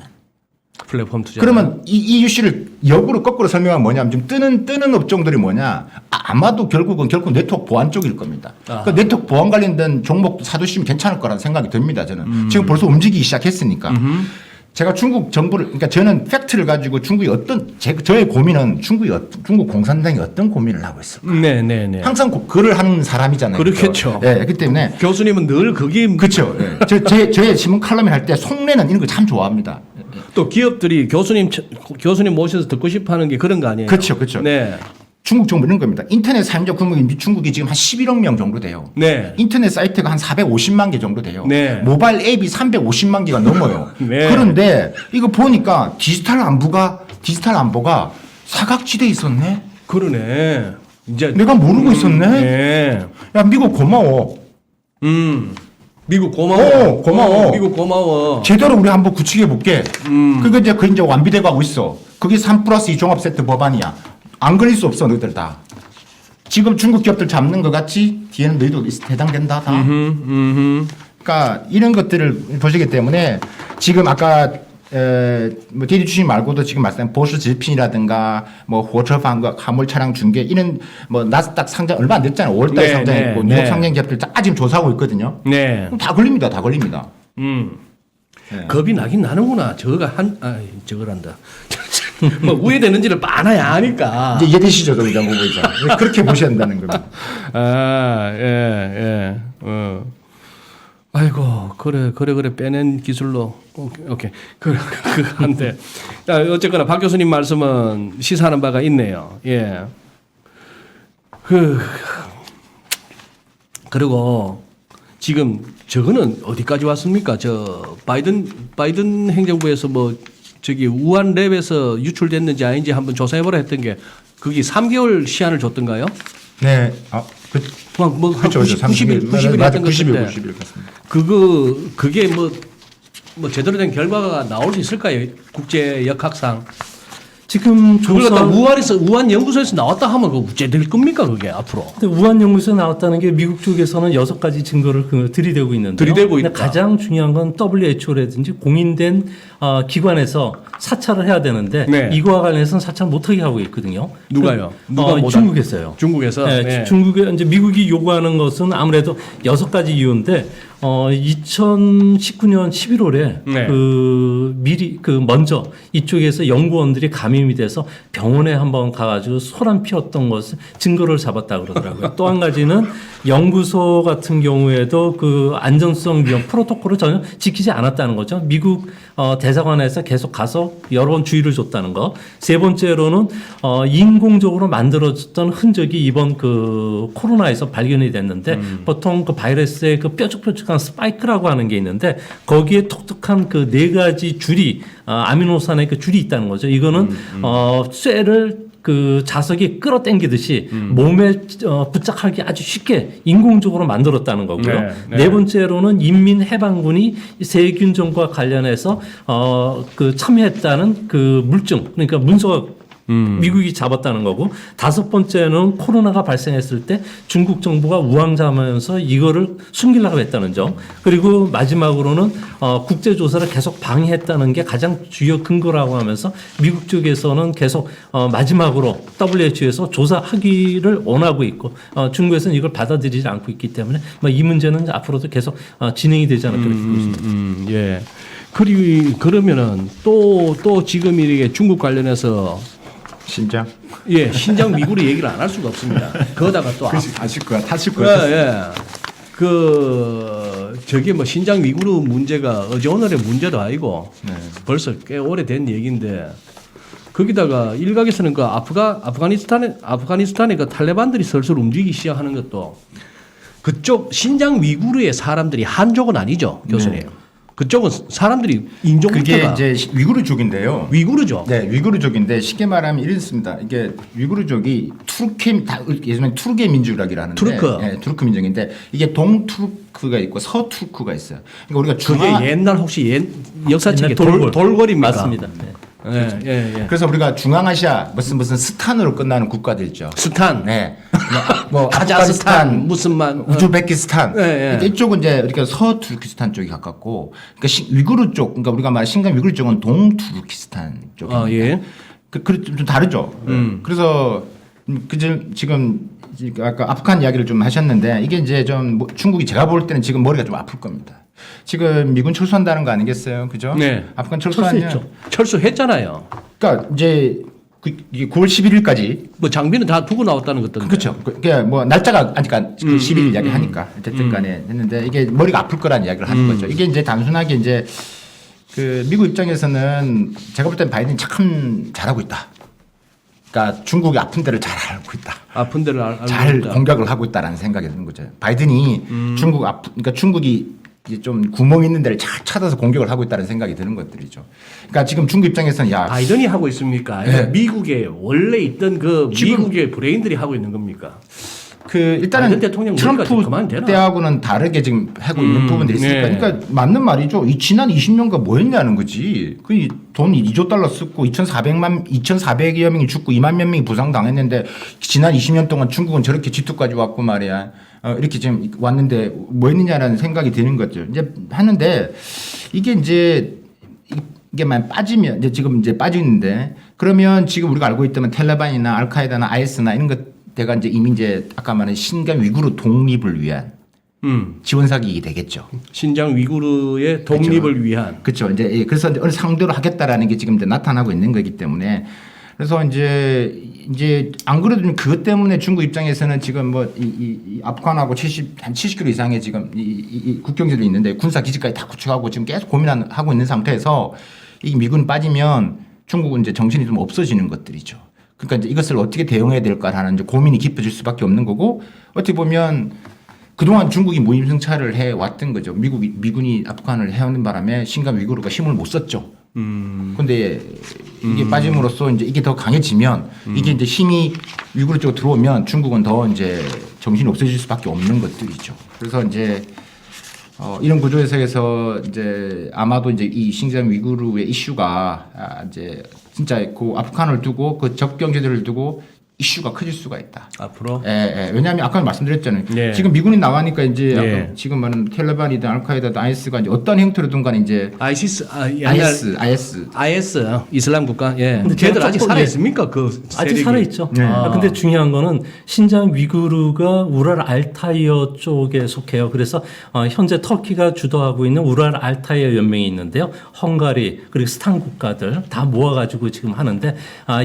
A: 플랫폼 투자.
C: 그러면 이 이슈를 역으로 거꾸로 설명하면 뭐냐면 지금 뜨는 업종들이 뭐냐? 아마도 결국 네트워크 보안 쪽일 겁니다. 그러니까 네트워크 보안 관련된 종목 사두시면 괜찮을 거라는 생각이 듭니다. 저는 지금 벌써 움직이기 시작했으니까. 제가 중국 정부를 그러니까 저는 팩트를 가지고 중국이 저의 고민은 중국 공산당이 어떤 고민을 하고 있을까?
A: 네네네.
C: 항상 글을 하는 사람이잖아요.
A: 그렇겠죠.
C: 네, 그렇기 때문에
A: 교수님은 늘 그게
C: 그렇죠. 네. 저의 신문 칼럼을 할 때 속내는 이런 거 참 좋아합니다.
A: 또 기업들이 교수님 모셔서 듣고 싶어하는 게 그런 거 아니에요?
C: 그렇죠, 그렇죠.
A: 네.
C: 중국 정부 이런 겁니다. 인터넷 사용자 규모가 중국이 지금 한 11억 명 정도 돼요.
A: 네.
C: 인터넷 사이트가 한 450만 개 정도 돼요.
A: 네.
C: 모바일 앱이 350만 개가 넘어요.
A: 네.
C: 그런데 이거 보니까 디지털 안보가 사각지대에 있었네.
A: 그러네. 이제
C: 내가 모르고 있었네.
A: 네.
C: 야 미국 고마워.
A: 미국 고마워.
C: 고마워.
A: 미국 고마워.
C: 제대로 우리 한번 구축해 볼게. 그게 이제 완비돼 가고 있어. 그게 3+2 종합 세트 법안이야. 안 걸릴 수 없어 너희들 다. 지금 중국 기업들 잡는 것 같이 뒤에는 너희도 해당된다 다. 그러니까 이런 것들을 보시기 때문에 지금 아까 뭐 디디 추진 말고도 지금 말씀한 보수 지핀이라든가 뭐 호처방과 화물 차량 중개 이런 뭐 나스닥 상장 얼마 안 됐잖아요. 5월달에
A: 네,
C: 상장했고
A: 네,
C: 뉴욕
A: 네.
C: 상장 기업들 다 지금 조사하고 있거든요.
A: 네.
C: 그럼 다 걸립니다. 다 걸립니다. 네.
A: 겁이 나긴 나는구나. 저거란다. 뭐 우회되는지를 뻔하야 아니까.
C: 이제 이해되시죠, 정장 후보자. 그렇게 보셔야 한다는 겁니다.
A: 예. 아이고, 그래 빼낸 기술로. 오케이. 한데. 어쨌거나 박 교수님 말씀은 시사하는 바가 있네요. 예. 그리고 지금 저거는 어디까지 왔습니까? 저 바이든 행정부에서 뭐 저기 우한 랩에서 유출됐는지 아닌지 한번 조사해보라 했던 게 거기 3개월 시한을 줬던가요?
C: 네.
A: 뭐
C: 그렇죠.
A: 90일
C: 맞아,
A: 했던
C: 90일
A: 것인데
C: 같습니다.
A: 그게 뭐 제대로 된 결과가 나올 수 있을까요? 국제 역학상.
B: 지금
A: 그걸
B: 조사
A: 갖다 우한 연구소에서 나왔다 하면 그 우째 될 겁니까 그게 앞으로?
B: 근데 우한 연구소에 나왔다는 게 미국 쪽에서는 6가지 증거를 들이대고 있는데
A: 들이대고 있다.
B: 가장 중요한 건 WHO라든지 공인된 기관에서 사찰을 해야 되는데
A: 네.
B: 이거와 관련해서는 사찰 못하게 하고 있거든요.
A: 누가요? 누가 못하-
B: 중국에서요.
A: 중국에서.
B: 네,
A: 네.
B: 중국에 이제 미국이 요구하는 것은 아무래도 6가지 이유인데 2019년 11월에
A: 네.
B: 먼저 이쪽에서 연구원들이 감염이 돼서 병원에 한번 가가지고 소란 피웠던 것을 증거를 잡았다 그러더라고요. 또 한 가지는 연구소 같은 경우에도 그 안전성 위험 프로토콜을 전혀 지키지 않았다는 거죠. 미국 대사관에서 계속 가서 여러 번 주의를 줬다는 거. 세 번째로는 인공적으로 만들어졌던 흔적이 이번 그 코로나에서 발견이 됐는데 보통 그 바이러스의 그 뾰족뾰족한 스파이크라고 하는 게 있는데 거기에 독특한 그 4가지 줄이 아미노산의 그 줄이 있다는 거죠. 이거는 쇠를 그 자석이 끌어당기듯이 몸에 부착하기 아주 쉽게 인공적으로 만들었다는 거고요. 네 번째로는 인민해방군이 세균전과 관련해서 그 참여했다는 그 물증, 그러니까 문서가 미국이 잡았다는 거고, 5번째는 코로나가 발생했을 때 중국 정부가 우왕좌왕하면서 이거를 숨기려고 했다는 점, 그리고 마지막으로는 국제조사를 계속 방해했다는 게 가장 주요 근거라고 하면서 미국 쪽에서는 계속 마지막으로 WHO에서 조사하기를 원하고 있고 중국에서는 이걸 받아들이지 않고 있기 때문에 이 문제는 앞으로도 계속 진행이 되지 않을까 그렇게 보십니다.
A: 예. 그러면은 또 지금 이렇게 중국 관련해서
C: 신장?
A: 예, 신장 미구리 얘기를 안 할 수가 없습니다. 그러다가 또
C: 아실 거야. 타실 거야.
A: 예. 저게 뭐 신장 미구르 문제가 어제 오늘의 문제도 아니고 벌써 꽤 오래된 얘기인데 거기다가 일각에서는 그 아프가니스탄에 그 탈레반들이 슬슬 움직이기 시작하는 것도 그쪽 신장 위구르의 사람들이 한족은 아니죠, 교수님. 그쪽은 사람들이 인종부터가
C: 그게 이제 위구르족인데요.
A: 위구르죠.
C: 네, 위구르족인데 쉽게 말하면 이렇습니다. 이게 위구르족이 예전에 투르게 민족이라고 하는데,
A: 투르크.
C: 네, 투르크 민족인데 이게 동투르크가 있고 서투르크가 있어요. 그러니까 우리가
A: 그게 옛날 혹시 역사책에
B: 옛날
A: 돌궐입니까?
B: 맞습니다. 네.
A: 예.
C: 그래서 우리가 중앙아시아 무슨 스탄으로 끝나는 국가들 있죠.
A: 스탄,
C: 네, 뭐
A: 카자흐스탄,
C: 아프가니스탄,
A: 무슨만,
C: 우즈베키스탄.
A: 예.
C: 이쪽은 이제 이렇게 서투르키스탄 쪽이 가깝고, 그러니까 위구르 쪽, 그러니까 우리가 말하는 신장 위구르 쪽은 동투르키스탄 쪽입니다.
A: 예.
C: 좀 다르죠. 그래서 지금 아까 아프간 이야기를 좀 하셨는데 이게 이제 좀 중국이 제가 볼 때는 지금 머리가 좀 아플 겁니다. 지금 미군 철수한다는 거 아니겠어요, 그죠?
A: 네.
C: 아프간 철수하면
B: 철수했죠.
A: 철수했잖아요.
C: 그러니까 이제 이게 9월 11일까지
A: 뭐 장비는 다 두고 나왔다는 것들.
C: 그렇죠. 그게 뭐 날짜가 아니까 그 10일 이야기 하니까 어쨌든 간에 했는데 이게 머리가 아플 거란 이야기를 하는 거죠. 이게 이제 단순하게 이제 그 미국 입장에서는 제가 볼 땐 바이든이 참 잘하고 있다. 그러니까 중국이 아픈 데를 잘 알고 있다.
A: 아픈 데를 알고
C: 잘
A: 있다.
C: 공격을 하고 있다라는 생각이 드는 거죠. 바이든이 그러니까 중국이 이제 좀 구멍 있는 데를 잘 찾아서 공격을 하고 있다는 생각이 드는 것들이죠. 그러니까 지금 중국 입장에서는
A: 바이든이 하고 있습니까?
C: 네.
A: 미국에 원래 있던 그
C: 지금
A: 미국의 브레인들이 하고 있는 겁니까?
C: 일단은
A: 바이든 대통령 머리가 좀 그만
C: 트럼프
A: 되나?
C: 때하고는 다르게 지금 하고 있는 부분들이 있으니까
A: 네.
C: 그러니까 맞는 말이죠. 이 지난 20년간 뭐 했냐는 거지. 그 돈 2조 달러 쓰고 2,400여 명이 죽고 2만 몇 명이 부상당했는데 지난 20년 동안 중국은 저렇게 G2까지 왔고 말이야. 이렇게 지금 왔는데 뭐 했느냐라는 생각이 드는 거죠. 이제 하는데 이게 이제 이게만 빠지면 이제 지금 이제 빠지는데 그러면 지금 우리가 알고 있다면 텔레반이나 알카에다나 IS나 이런 것들가 이제 이미 이제 아까 말한 신疆 위구르 독립을 위한 지원 사격이 되겠죠.
A: 신장 위구르의 독립을 위한.
C: 그렇죠. 이제 예, 그래서 이제 어느 상대로 하겠다라는 게 지금 이제 나타나고 있는 거기 때문에 그래서 이제 안 그래도 그것 때문에 중국 입장에서는 지금 뭐 이 아프간하고 한 70km 이상의 지금 이 국경線있는데 군사 기지까지 다 구축하고 지금 계속 고민하고 있는 상태에서 이 미군 빠지면 중국은 이제 정신이 좀 없어지는 것들이죠. 그러니까 이제 이것을 어떻게 대응해야 될까라는 이제 고민이 깊어질 수밖에 없는 거고 어떻게 보면 그동안 중국이 무임승차를 해 왔던 거죠. 미군이 아프간을 해오는 바람에 신疆 위구르가 힘을 못 썼죠. 근데 이게 빠짐으로써 이제 이게 더 강해지면 이게 이제 힘이 위구르 쪽으로 들어오면 중국은 더 이제 정신이 없어질 수밖에 없는 것들이죠. 그래서 이제 이런 구조에서 이제 아마도 이제 이 신疆 위구르의 이슈가 이제 진짜 그 아프간을 두고 그 접경지대를 두고 이슈가 커질 수가 있다.
A: 앞으로.
C: 예. 왜냐하면 아까 말씀드렸잖아요.
A: 네.
C: 지금 미군이 나가니까 이제
A: 네.
C: 아까 지금 말하는 텔레반이든 알카에다든 IS가 이제 어떤 형태로든 간에 이제
A: ISIS 옛날 IS 이슬람 국가. 예.
B: 근데
A: 걔들
B: 제가
A: 아직
B: 첫
A: 살아
B: 번째-
A: 있습니까? 그
B: 아직
A: 세력이?
B: 살아있죠.
C: 네.
B: 근데 중요한 거는 신장 위구르가 우랄 알타이어 쪽에 속해요. 그래서 현재 터키가 주도하고 있는 우랄 알타이어 연맹이 있는데요. 헝가리 그리고 스탄 국가들 다 모아가지고 지금 하는데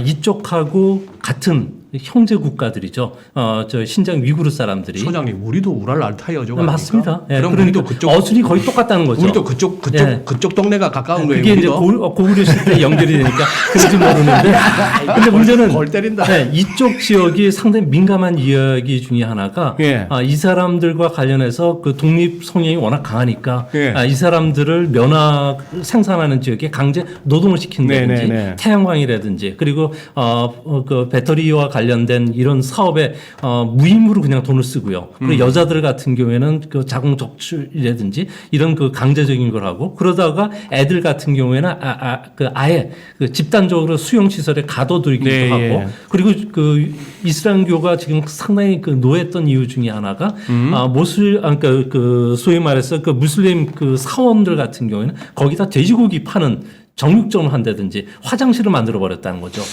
B: 이쪽하고 같은 형제 국가들이죠. 저 신장 위구르 사람들이.
A: 소장님, 우리도 우랄 알타이어죠.
B: 맞습니다. 예,
A: 그럼
B: 그러니까
A: 우리도 그쪽
B: 어순이 거의 똑같다는 거죠.
A: 우리도 그쪽
B: 예.
A: 그쪽 동네가 가까운 거예요.
B: 그게 이제
A: 우리도.
B: 고구려 시대 연결이 되니까 그런지 모르는데 근데 문제는
A: 골 때린다.
B: 네, 이쪽 지역이 상당히 민감한 이야기 중에 하나가
A: 예.
B: 이 사람들과 관련해서 그 독립 성향이 워낙 강하니까
A: 예.
B: 이 사람들을 생산하는 지역에 강제 노동을 시킨다든지
A: 네네네.
B: 태양광이라든지 그리고 그 배터리와 관련된 이런 사업에 무임으로 그냥 돈을 쓰고요. 그리고 여자들 같은 경우에는 그 자궁 적출이라든지 이런 그 강제적인 걸 하고 그러다가 애들 같은 경우에는 아예 그 집단적으로 수용 시설에 가둬두기도
A: 네,
B: 하고
A: 예.
B: 그리고 그 이슬람교가 지금 상당히 그 노했던 이유 중에 하나가 그러니까 그 소위 말해서 그 무슬림 그 사원들 같은 경우에는 거기다 돼지고기 파는 정육점을 한다든지 화장실을 만들어 버렸다는 거죠.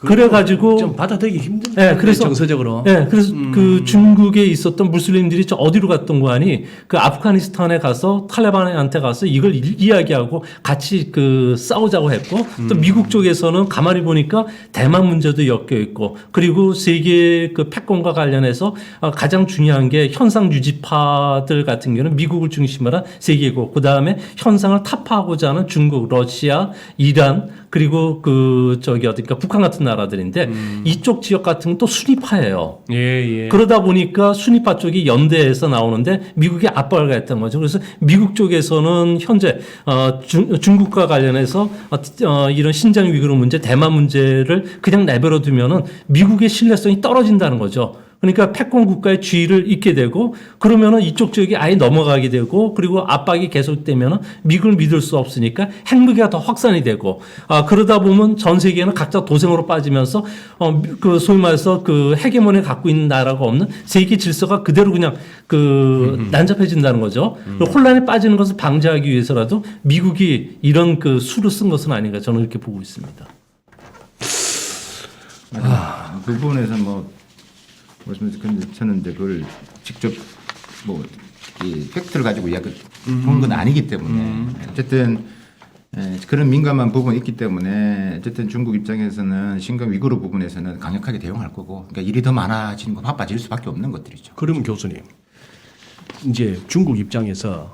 B: 그래가지고
A: 좀 받아들이기 힘든.
B: 네, 그래서
A: 정서적으로.
B: 네, 그래서 그 중국에 있었던 무슬림들이 저 어디로 갔던 거 아니 그 아프가니스탄에 가서 탈레반한테 가서 이걸 이야기하고 같이 그 싸우자고 했고 또 미국 쪽에서는 가만히 보니까 대만 문제도 엮여 있고 그리고 세계 그 패권과 관련해서 가장 중요한 게 현상 유지파들 같은 경우는 미국을 중심으로 한 세계고 그 다음에 현상을 타파하고자 하는 중국, 러시아, 이란 그리고 그 저기 어디까 북한 같은 나라들인데 이쪽 지역 같은 건 또 순위파예요.
A: 예.
B: 그러다 보니까 순위파 쪽이 연대해서 나오는데 미국이 압박을 가했던 거죠. 그래서 미국 쪽에서는 현재 중국과 관련해서 이런 신장 위구르 문제, 대만 문제를 그냥 내버려 두면은 미국의 신뢰성이 떨어진다는 거죠. 그러니까 패권 국가의 지위를 잇게 되고 그러면은 이쪽 지역이 아예 넘어가게 되고 그리고 압박이 계속되면은 미국을 믿을 수 없으니까 핵무기가 더 확산이 되고 그러다 보면 전 세계는 각자 도생으로 빠지면서 그 소위 말해서 그 헤게모니를 갖고 있는 나라가 없는 세계 질서가 그대로 그냥 그 난잡해진다는 거죠. 그리고 혼란에 빠지는 것을 방지하기 위해서라도 미국이 이런 그 수를 쓴 것은 아닌가 저는 이렇게 보고 있습니다.
C: 그 부분에서 뭐 근데 저는 이제 그걸 직접 이 팩트를 가지고 본 건 아니기 때문에 어쨌든 그런 민감한 부분이 있기 때문에 어쨌든 중국 입장에서는 신疆 위구르 부분에서는 강력하게 대응할 거고 그러니까 일이 더 많아지는 거 바빠질 수밖에 없는 것들이죠.
A: 그러면 교수님, 이제 중국 입장에서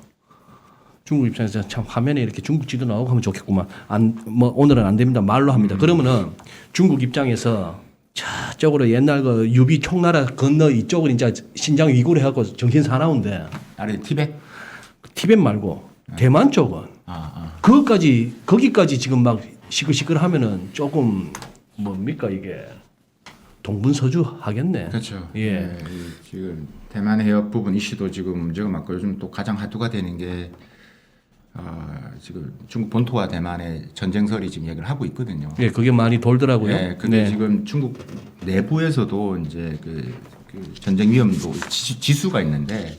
A: 참 화면에 이렇게 중국 지도 나오고 하면 좋겠구만. 뭐 오늘은 안 됩니다. 말로 합니다. 그러면은 중국 입장에서 저쪽으로 옛날 그 유비 총나라 건너 이쪽은 이제 신장 위구르 해갖고 정신 사나운데
C: 아래 티벳?
A: 티벳 말고 대만 쪽은 거기까지 지금 막 시끌시끌 하면은 조금 뭡니까 이게 동분서주 하겠네.
C: 그렇죠.
A: 예.
C: 지금 대만 해협 부분 이슈도 지금 문제가 많고 요즘 또 가장 핫두가 되는 게 지금 중국 본토와 대만의 전쟁설이 지금 얘기를 하고 있거든요.
A: 예, 그게 많이 돌더라고요.
C: 네, 근데 지금 중국 내부에서도 이제 그 전쟁 위험도 지수가 있는데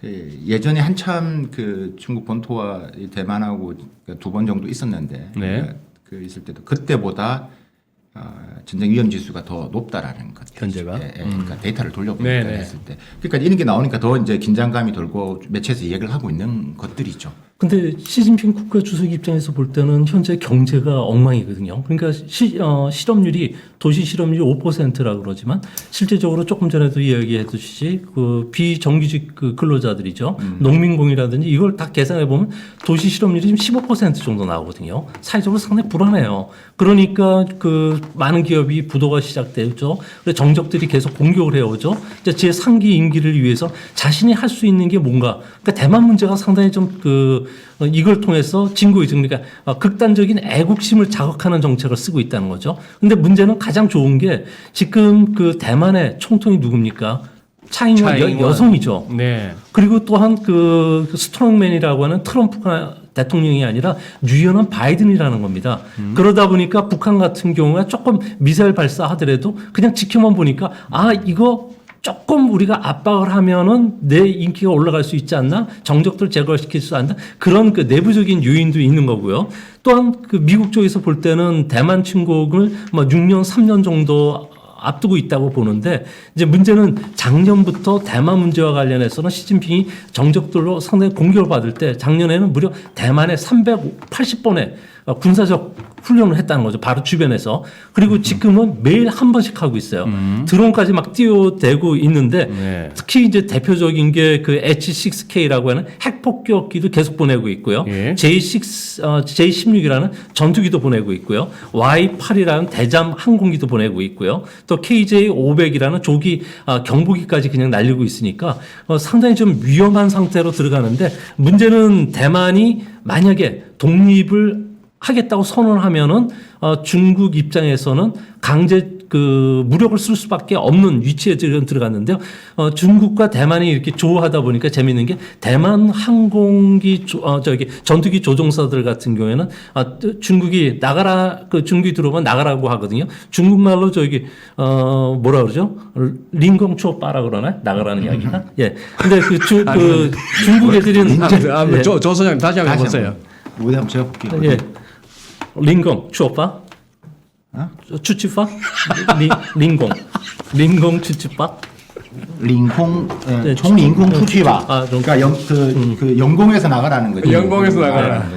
C: 그 예전에 한참 그 중국 본토와 이 대만하고 2번 정도 있었는데
A: 네.
C: 그 있을 때도 그때보다 전쟁 위험 지수가 더 높다라는 것.
A: 현재가?
C: 그러니까 데이터를 돌려보니까
A: 네네.
C: 했을 때. 그러니까 이런 게 나오니까 더 이제 긴장감이 돌고 매체에서 얘기를 하고 있는 것들이죠.
B: 근데 시진핑 국가 주석 입장에서 볼 때는 현재 경제가 엉망이거든요. 그러니까 실업률이 도시 실업률이 5%라 그러지만 실제적으로 조금 전에도 이야기해 주시지 그 비정규직 그 근로자들이죠. 농민공이라든지 이걸 다 계산해 보면 도시 실업률이 지금 15% 정도 나오거든요. 사회적으로 상당히 불안해요. 그러니까 그 많은 기업이 부도가 시작되죠. 그래서 정적들이 계속 공격을 해오죠. 이제 제3기 임기를 위해서 자신이 할 수 있는 게 뭔가. 그러니까 대만 문제가 상당히 좀 이걸 통해서 진국이죠. 그러니까 극단적인 애국심을 자극하는 정책을 쓰고 있다는 거죠. 근데 문제는 가장 좋은 게 지금 그 대만의 총통이 누굽니까? 차잉원 여성이죠.
A: 네.
B: 그리고 또한 그 스트롱맨이라고 하는 트럼프가 대통령이 아니라 유연한 바이든이라는 겁니다. 그러다 보니까 북한 같은 경우에 조금 미사일 발사하더라도 그냥 지켜만 보니까 이거 조금 우리가 압박을 하면은 내 인기가 올라갈 수 있지 않나? 정적들 제거시킬 수 있나? 그런 그 내부적인 요인도 있는 거고요. 또한 그 미국 쪽에서 볼 때는 대만 침공을 6년, 3년 정도 앞두고 있다고 보는데 이제 문제는 작년부터 대만 문제와 관련해서는 시진핑이 정적들로 상당히 공격을 받을 때 작년에는 무려 대만에 380번의 군사적 훈련을 했다는 거죠. 바로 주변에서. 그리고 지금은 매일 한 번씩 하고 있어요. 드론까지 막 띄워대고 있는데
A: 네.
B: 특히 이제 대표적인 게 그 H-6K라고 하는 핵폭격기도 계속 보내고 있고요.
A: 예.
B: J-16이라는 전투기도 보내고 있고요. Y-8이라는 대잠 항공기도 보내고 있고요. 또 KJ-500이라는 조기 경보기까지 그냥 날리고 있으니까 상당히 좀 위험한 상태로 들어가는데 문제는 대만이 만약에 독립을 하겠다고 선언하면은 중국 입장에서는 강제 그 무력을 쓸 수밖에 없는 위치에 들어갔는데요. 중국과 대만이 이렇게 조우하다 보니까 재미있는 게 대만 항공기 전투기 조종사들 같은 경우에는 중국이 나가라 그 중국이 들어오면 나가라고 하거든요. 중국말로 뭐라 그러죠? 링공 추오빠라 그러나 나가라는 이야기가. 예. 근데 그 중국 애들은 예.
A: 조 소장님 다시 한번 해보세요.
C: 어디 한번 제가 볼게요.
B: 예. 링공 추오빠? 추치파? 링공 추치파?
C: 링콩
B: 네,
C: 총링콩 투치바.
B: 좀-
C: 그러니까 그 영공에서 나가라는 거죠.
A: 영공에서 나가라.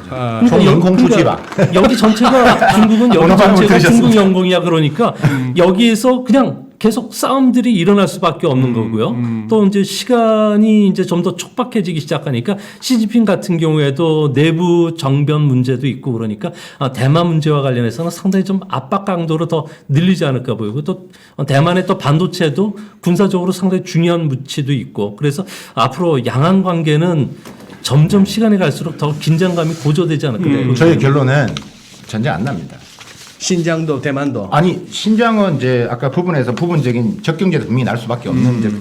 C: 총영공 투치바.
B: 여기 전체가 중국은 여기
C: 오늘 방금
B: 전체가
C: 들으셨습니다.
B: 중국 영공이야 그러니까 여기에서 그냥 계속 싸움들이 일어날 수밖에 없는 거고요. 또 이제 시간이 이제 좀 더 촉박해지기 시작하니까 시진핑 같은 경우에도 내부 정변 문제도 있고 그러니까 대만 문제와 관련해서는 상당히 좀 압박 강도를 더 늘리지 않을까 보이고 또 대만의 또 반도체도 군사적으로 상당히 중요한 무치도 있고 그래서 앞으로 양안 관계는 점점 시간이 갈수록 더 긴장감이 고조되지 않을까 보이고
C: 저희 결론은 전쟁 안 납니다.
A: 신장도 대만도.
C: 아니 신장은 이제 아까 부분적인 적경제도 분명히 날 수밖에 없는 이제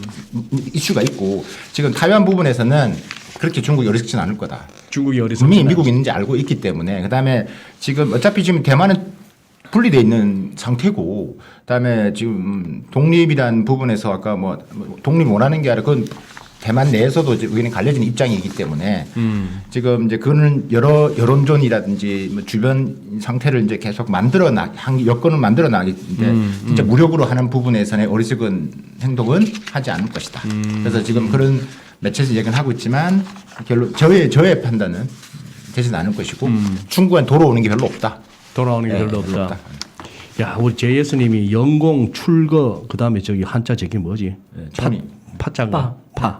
C: 이슈가 있고 지금 타이완 부분에서는 그렇게 중국이 어리석지는 않을 거다.
A: 중국이 어리석다.
C: 분명히 미국이 있는지 알고 있기 때문에 그다음에 지금 어차피 지금 대만은 분리돼 있는 상태고 그다음에 지금 독립이란 부분에서 아까 뭐 독립 원하는 게 아니라 그건 대만 내에서도 이제 우리는 갈려진 입장이기 때문에 지금 이제 그거는 여러 여론전이라든지 뭐 주변 상태를 이제 계속 여건을 만들어 나가는데 진짜 무력으로 하는 부분에서는 어리석은 행동은 하지 않을 것이다. 그래서 지금 그런 매체에서 얘기는 하고 있지만 결론 저의 판단은 되지는 않을 것이고 중국은 돌아오는 게 별로 없다.
A: 돌아오는 게
C: 네,
A: 별로 없다. 야, 우리 JS님이 영공 출거 그다음에 저기 한자 저기 뭐지? 파자가 파.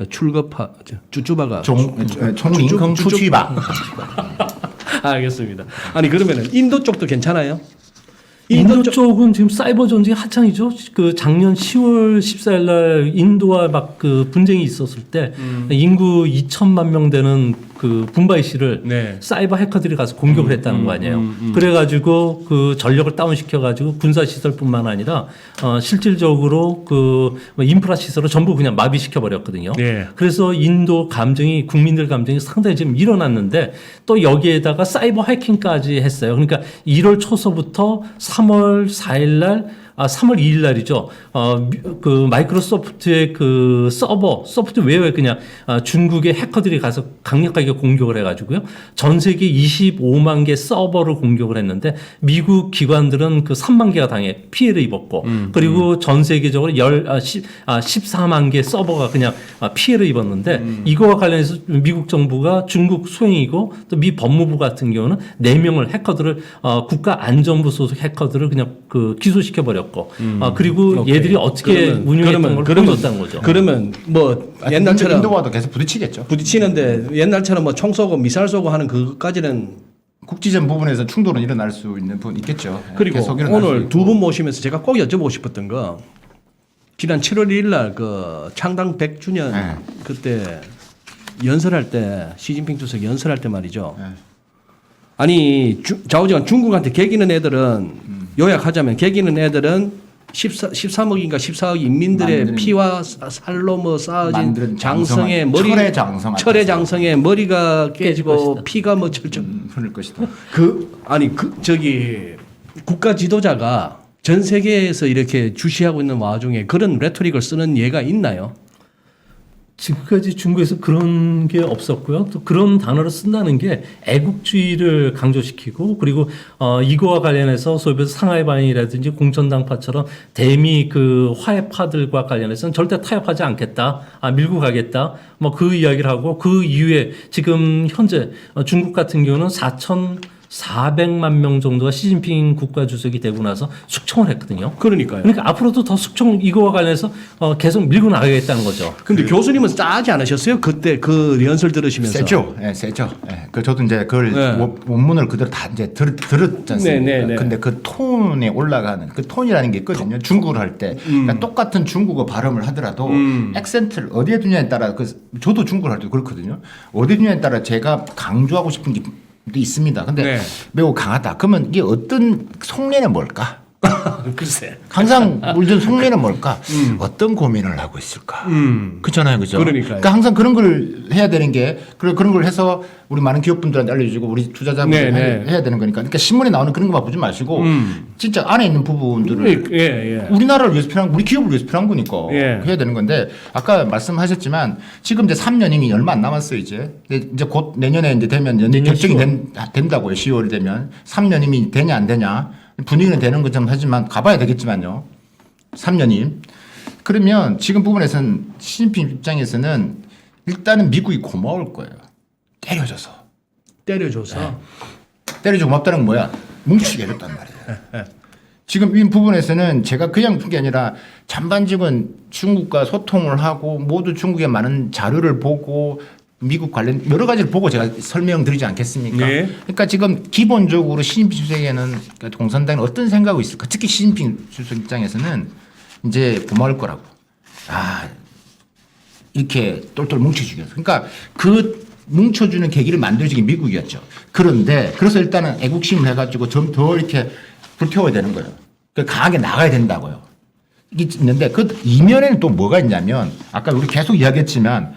A: 출거파 쭈쭈바가
C: 총링콩 추치바.
A: 알겠습니다. 아니 그러면은 인도 쪽도 괜찮아요?
B: 인도 쪽은 지금 사이버 전쟁이 한창이죠. 그 작년 10월 14일 날 인도와 막 그 분쟁이 있었을 때 인구 2천만 명 되는 그 붐바이시를
A: 네.
B: 사이버 해커들이 가서 공격을 했다는 거 아니에요. 그래가지고 그 전력을 다운시켜가지고 군사 시설뿐만 아니라 실질적으로 그 인프라 시설을 전부 그냥 마비시켜 버렸거든요.
A: 네.
B: 그래서 인도 감정이 국민들 감정이 상당히 지금 일어났는데 또 여기에다가 사이버 해킹까지 했어요. 그러니까 1월 초서부터 3월 4일 날 3월 2일 날이죠. 그 마이크로소프트의 그 소프트웨어에 그냥 중국의 해커들이 가서 강력하게 공격을 해가지고요. 전 세계 25만 개 서버를 공격을 했는데 미국 기관들은 그 3만 개가 당해 피해를 입었고 그리고 전 세계적으로 14만 개 서버가 그냥 피해를 입었는데 이거와 관련해서 미국 정부가 중국 수행이고 또 미 법무부 같은 경우는 4명을 해커들을 국가안전부 소속 해커들을 그냥 그 기소시켜 버렸고 그리고
A: 오케이.
B: 얘들이 어떻게 운영했던 걸 보여줬다는 거죠.
A: 그러면 뭐 옛날처럼
C: 인도와도 계속 부딪히겠죠.
A: 부딪히는데 옛날처럼 뭐 총 쏘고 미사일 쏘고 하는 그것까지는
C: 국지전 부분에서 충돌은 일어날 수 있는 부분 있겠죠.
A: 그리고
C: 계속 일어날 수
A: 오늘
C: 있고.
A: 두 분 모시면서 제가 꼭 여쭤보고 싶었던 거 지난 7월 1일 날 그 창당 100주년
C: 네.
A: 그때 연설할 때 시진핑 주석이 연설할 때 말이죠.
C: 네.
A: 아니 좌우지간 중국한테 개기는 애들은 요약하자면 개기는 애들은 13억인가 14억 인민들의
C: 만드는-
A: 피와 살로 뭐 쌓아진
C: 만드는
A: 장성의
C: 장성한-
A: 머리
C: 철의 장성
A: 철의
C: 앞에서.
A: 장성에 머리가 깨지고
B: 것이다.
A: 피가 뭐 철철
C: 흐를 것이다.
A: 아니 저기 국가 지도자가 전 세계에서 이렇게 주시하고 있는 와중에 그런 레토릭을 쓰는 예가 있나요?
B: 지금까지 중국에서 그런 게 없었고요. 또 그런 단어를 쓴다는 게 애국주의를 강조시키고 그리고 이거와 관련해서 소위 말해서 상하이반이라든지 공천당파처럼 대미 그 화해파들과 관련해서는 절대 타협하지 않겠다. 밀고 가겠다. 뭐 그 이야기를 하고 그 이후에 지금 현재 중국 같은 경우는 4,400만 명 정도가 시진핑 국가주석이 되고 나서 숙청을 했거든요.
A: 그러니까요.
B: 그러니까 앞으로도 더 숙청 이거와 관련해서 계속 밀고 나가겠다는 거죠.
A: 근데 교수님은 짜지 않으셨어요? 그때 그 연설 들으시면서.
C: 세죠. 예, 세죠. 예. 그 저도 이제 그걸
A: 네.
C: 원문을 그대로 다 이제 들었지 않습니까?
A: 네, 네, 네.
C: 근데 그 톤에 올라가는 그 톤이라는 게 있거든요. 중국어를 할 때. 그러니까 똑같은 중국어 발음을 하더라도 액센트를 어디에 두냐에 따라 저도 중국어를 할 때 그렇거든요. 어디에 두냐에 따라 제가 강조하고 싶은 게 있습니다. 근데
A: 네.
C: 매우 강하다. 그러면 이게 어떤 속내는 뭘까?
A: 글쎄.
C: 항상 물론 속내는 뭘까? 어떤 고민을 하고 있을까? 그렇잖아요, 그죠?
A: 그러니까요.
C: 그러니까 항상 그런 걸 해야 되는 게 그런 걸 해서 우리 많은 기업분들한테 알려주고 우리 투자자분들
A: 네, 네.
C: 해야 되는 거니까. 그러니까 신문에 나오는 그런 것만 보지 마시고 진짜 안에 있는 부분들을
A: 예, 예.
C: 우리나라를 위해서 필요한 우리 기업을 위해서 필요한 거니까
A: 예.
C: 해야 되는 건데 아까 말씀하셨지만 지금 이제 3년이 얼마 안 남았어요 이제. 근데 이제 곧 내년에 이제 되면
B: 내년
C: 결정이
B: 10월.
C: 된다고요. 10월이 되면 3년이면 되냐 안 되냐 분위기는 되는 것처럼 하지만 가봐야 되겠지만요. 3년이 그러면 지금 부분에서는 시진핑 입장에서는 일단은 미국이 고마울 거예요. 때려줘서
A: 때려줘서.
C: 때려줘 고맙다는 건 뭐야? 뭉치게 해줬단 말이에요. 지금 이 부분에서는 제가 그냥 푼 게 아니라 전반적인 중국과 소통을 하고 모두 중국의 많은 자료를 보고 미국 관련 여러 가지를 보고 제가 설명드리지 않겠습니까?
A: 네.
C: 그러니까 지금 기본적으로 시진핑 주석에는 그러니까 공산당이 어떤 생각이 있을까? 특히 시진핑 주석 입장에서는 이제 고마울 거라고. 이렇게 똘똘 뭉쳐주겠어. 그러니까 그 뭉쳐주는 계기를 만들어주기 미국이었죠. 그런데 그래서 일단은 애국심을 해가지고 좀 더 이렇게 불태워야 되는 거예요. 그러니까 강하게 나가야 된다고요. 이게 있는데 그 이면에는 또 뭐가 있냐면 아까 우리 계속 이야기했지만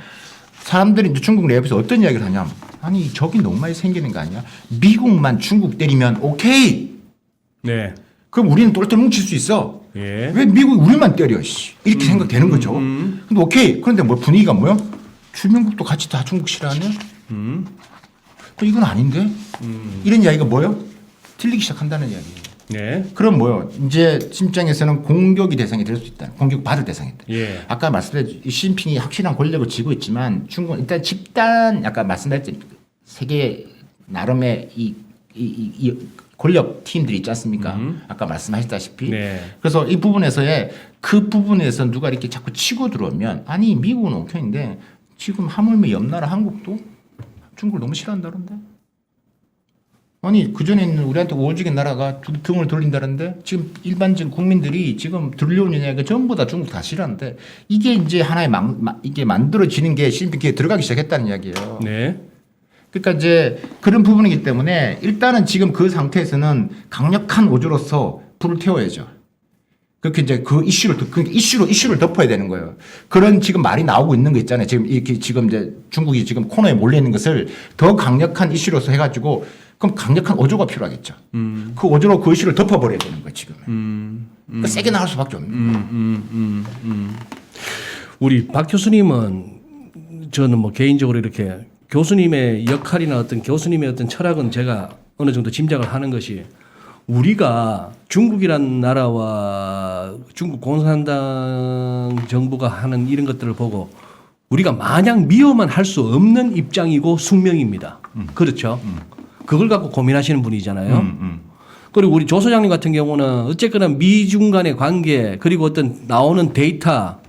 C: 사람들이 이제 중국 내부에서 어떤 이야기를 하냐면 아니 적이 너무 많이 생기는 거 아니야? 미국만 중국 때리면 오케이.
A: 네.
C: 그럼 우리는 똘똘 뭉칠 수 있어.
A: 예.
C: 왜 미국이 우리만 때려? 씨. 이렇게 생각되는 거죠. 근데 오케이. 그런데 뭐 분위기가 뭐야? 주변국도 같이 다 중국 싫어하냐? 이건 아닌데? 이런 이야기가 뭐예요? 틀리기 시작한다는 이야기예요.
A: 네.
C: 그럼 뭐요? 이제 심장에서는 공격이 대상이 될 수 있다. 공격 받을 대상이다.
A: 예.
C: 아까 말씀드렸죠. 시진핑이 확실한 권력을 쥐고 있지만 중국은 일단 집단 아까 말씀드렸죠. 세계 나름의 이 권력 팀들이 있지 않습니까? 아까 말씀하셨다시피.
A: 네.
C: 그래서 이 부분에서의 그 부분에서 누가 이렇게 자꾸 치고 들어오면 아니 미국은 오케이인데 지금 하물며 옆 나라 한국도 중국을 너무 싫어한다는데. 아니 그전에 있는 우리한테 오지게 나라가 등을 돌린다는데 지금 일반적인 국민들이 지금 들려오는 이야기가 전부 다 중국 다 싫어하는데 이게 이제 하나의 이게 만들어지는 게 시진핑에 들어가기 시작했다는 이야기예요.
A: 네.
C: 그러니까 이제 그런 부분이기 때문에 일단은 지금 그 상태에서는 강력한 오조로서 불을 태워야죠. 그렇게 이제 그 이슈를 덮어야 되는 거예요. 그런 지금 말이 나오고 있는 거 있잖아요. 지금 이렇게 지금 이제 중국이 지금 코너에 몰려 있는 것을 더 강력한 이슈로서 해가지고 그럼 강력한 오조가 필요하겠죠. 그 오조로 그 이슈를 덮어버려야 되는 거예요, 지금. 그러니까 세게 나갈 수밖에 없는 거예요.
A: 우리 박 교수님은 저는 뭐 개인적으로 이렇게 교수님의 역할이나 어떤 교수님의 어떤 철학은 제가 어느 정도 짐작을 하는 것이 우리가 중국이란 나라와 중국 공산당 정부가 하는 이런 것들을 보고 우리가 마냥 미워만 할 수 없는 입장이고 숙명입니다. 그렇죠. 그걸 갖고 고민하시는 분이잖아요. 그리고 우리 조 소장님 같은 경우는 어쨌거나 미중 간의 관계 그리고 어떤 나오는 데이터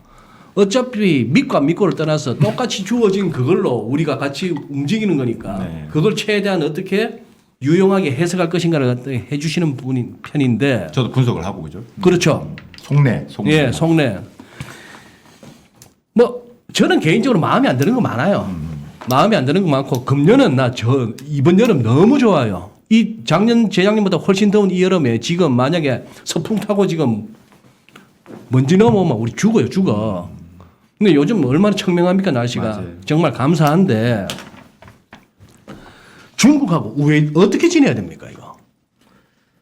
A: 어차피 믿고 안 믿고를 떠나서 똑같이 주어진 그걸로 우리가 같이 움직이는 거니까
C: 네.
A: 그걸 최대한 어떻게 유용하게 해석할 것인가를 해주시는 편인데
C: 저도 분석을 하고 그죠.
A: 그렇죠.
C: 속내.
A: 예, 속내. 뭐 저는 개인적으로 마음에 안 드는 거 많아요. 마음에 안 드는 거 많고 금년은 이번 여름 너무 좋아요. 이 작년 재작년보다 훨씬 더운 이 여름에 지금 만약에 서풍 타고 지금 먼지 넘어오면 우리 죽어. 근데 요즘 얼마나 청명합니까 날씨가.
C: 맞아요.
A: 정말 감사한데 중국하고 왜 어떻게 지내야 됩니까 이거?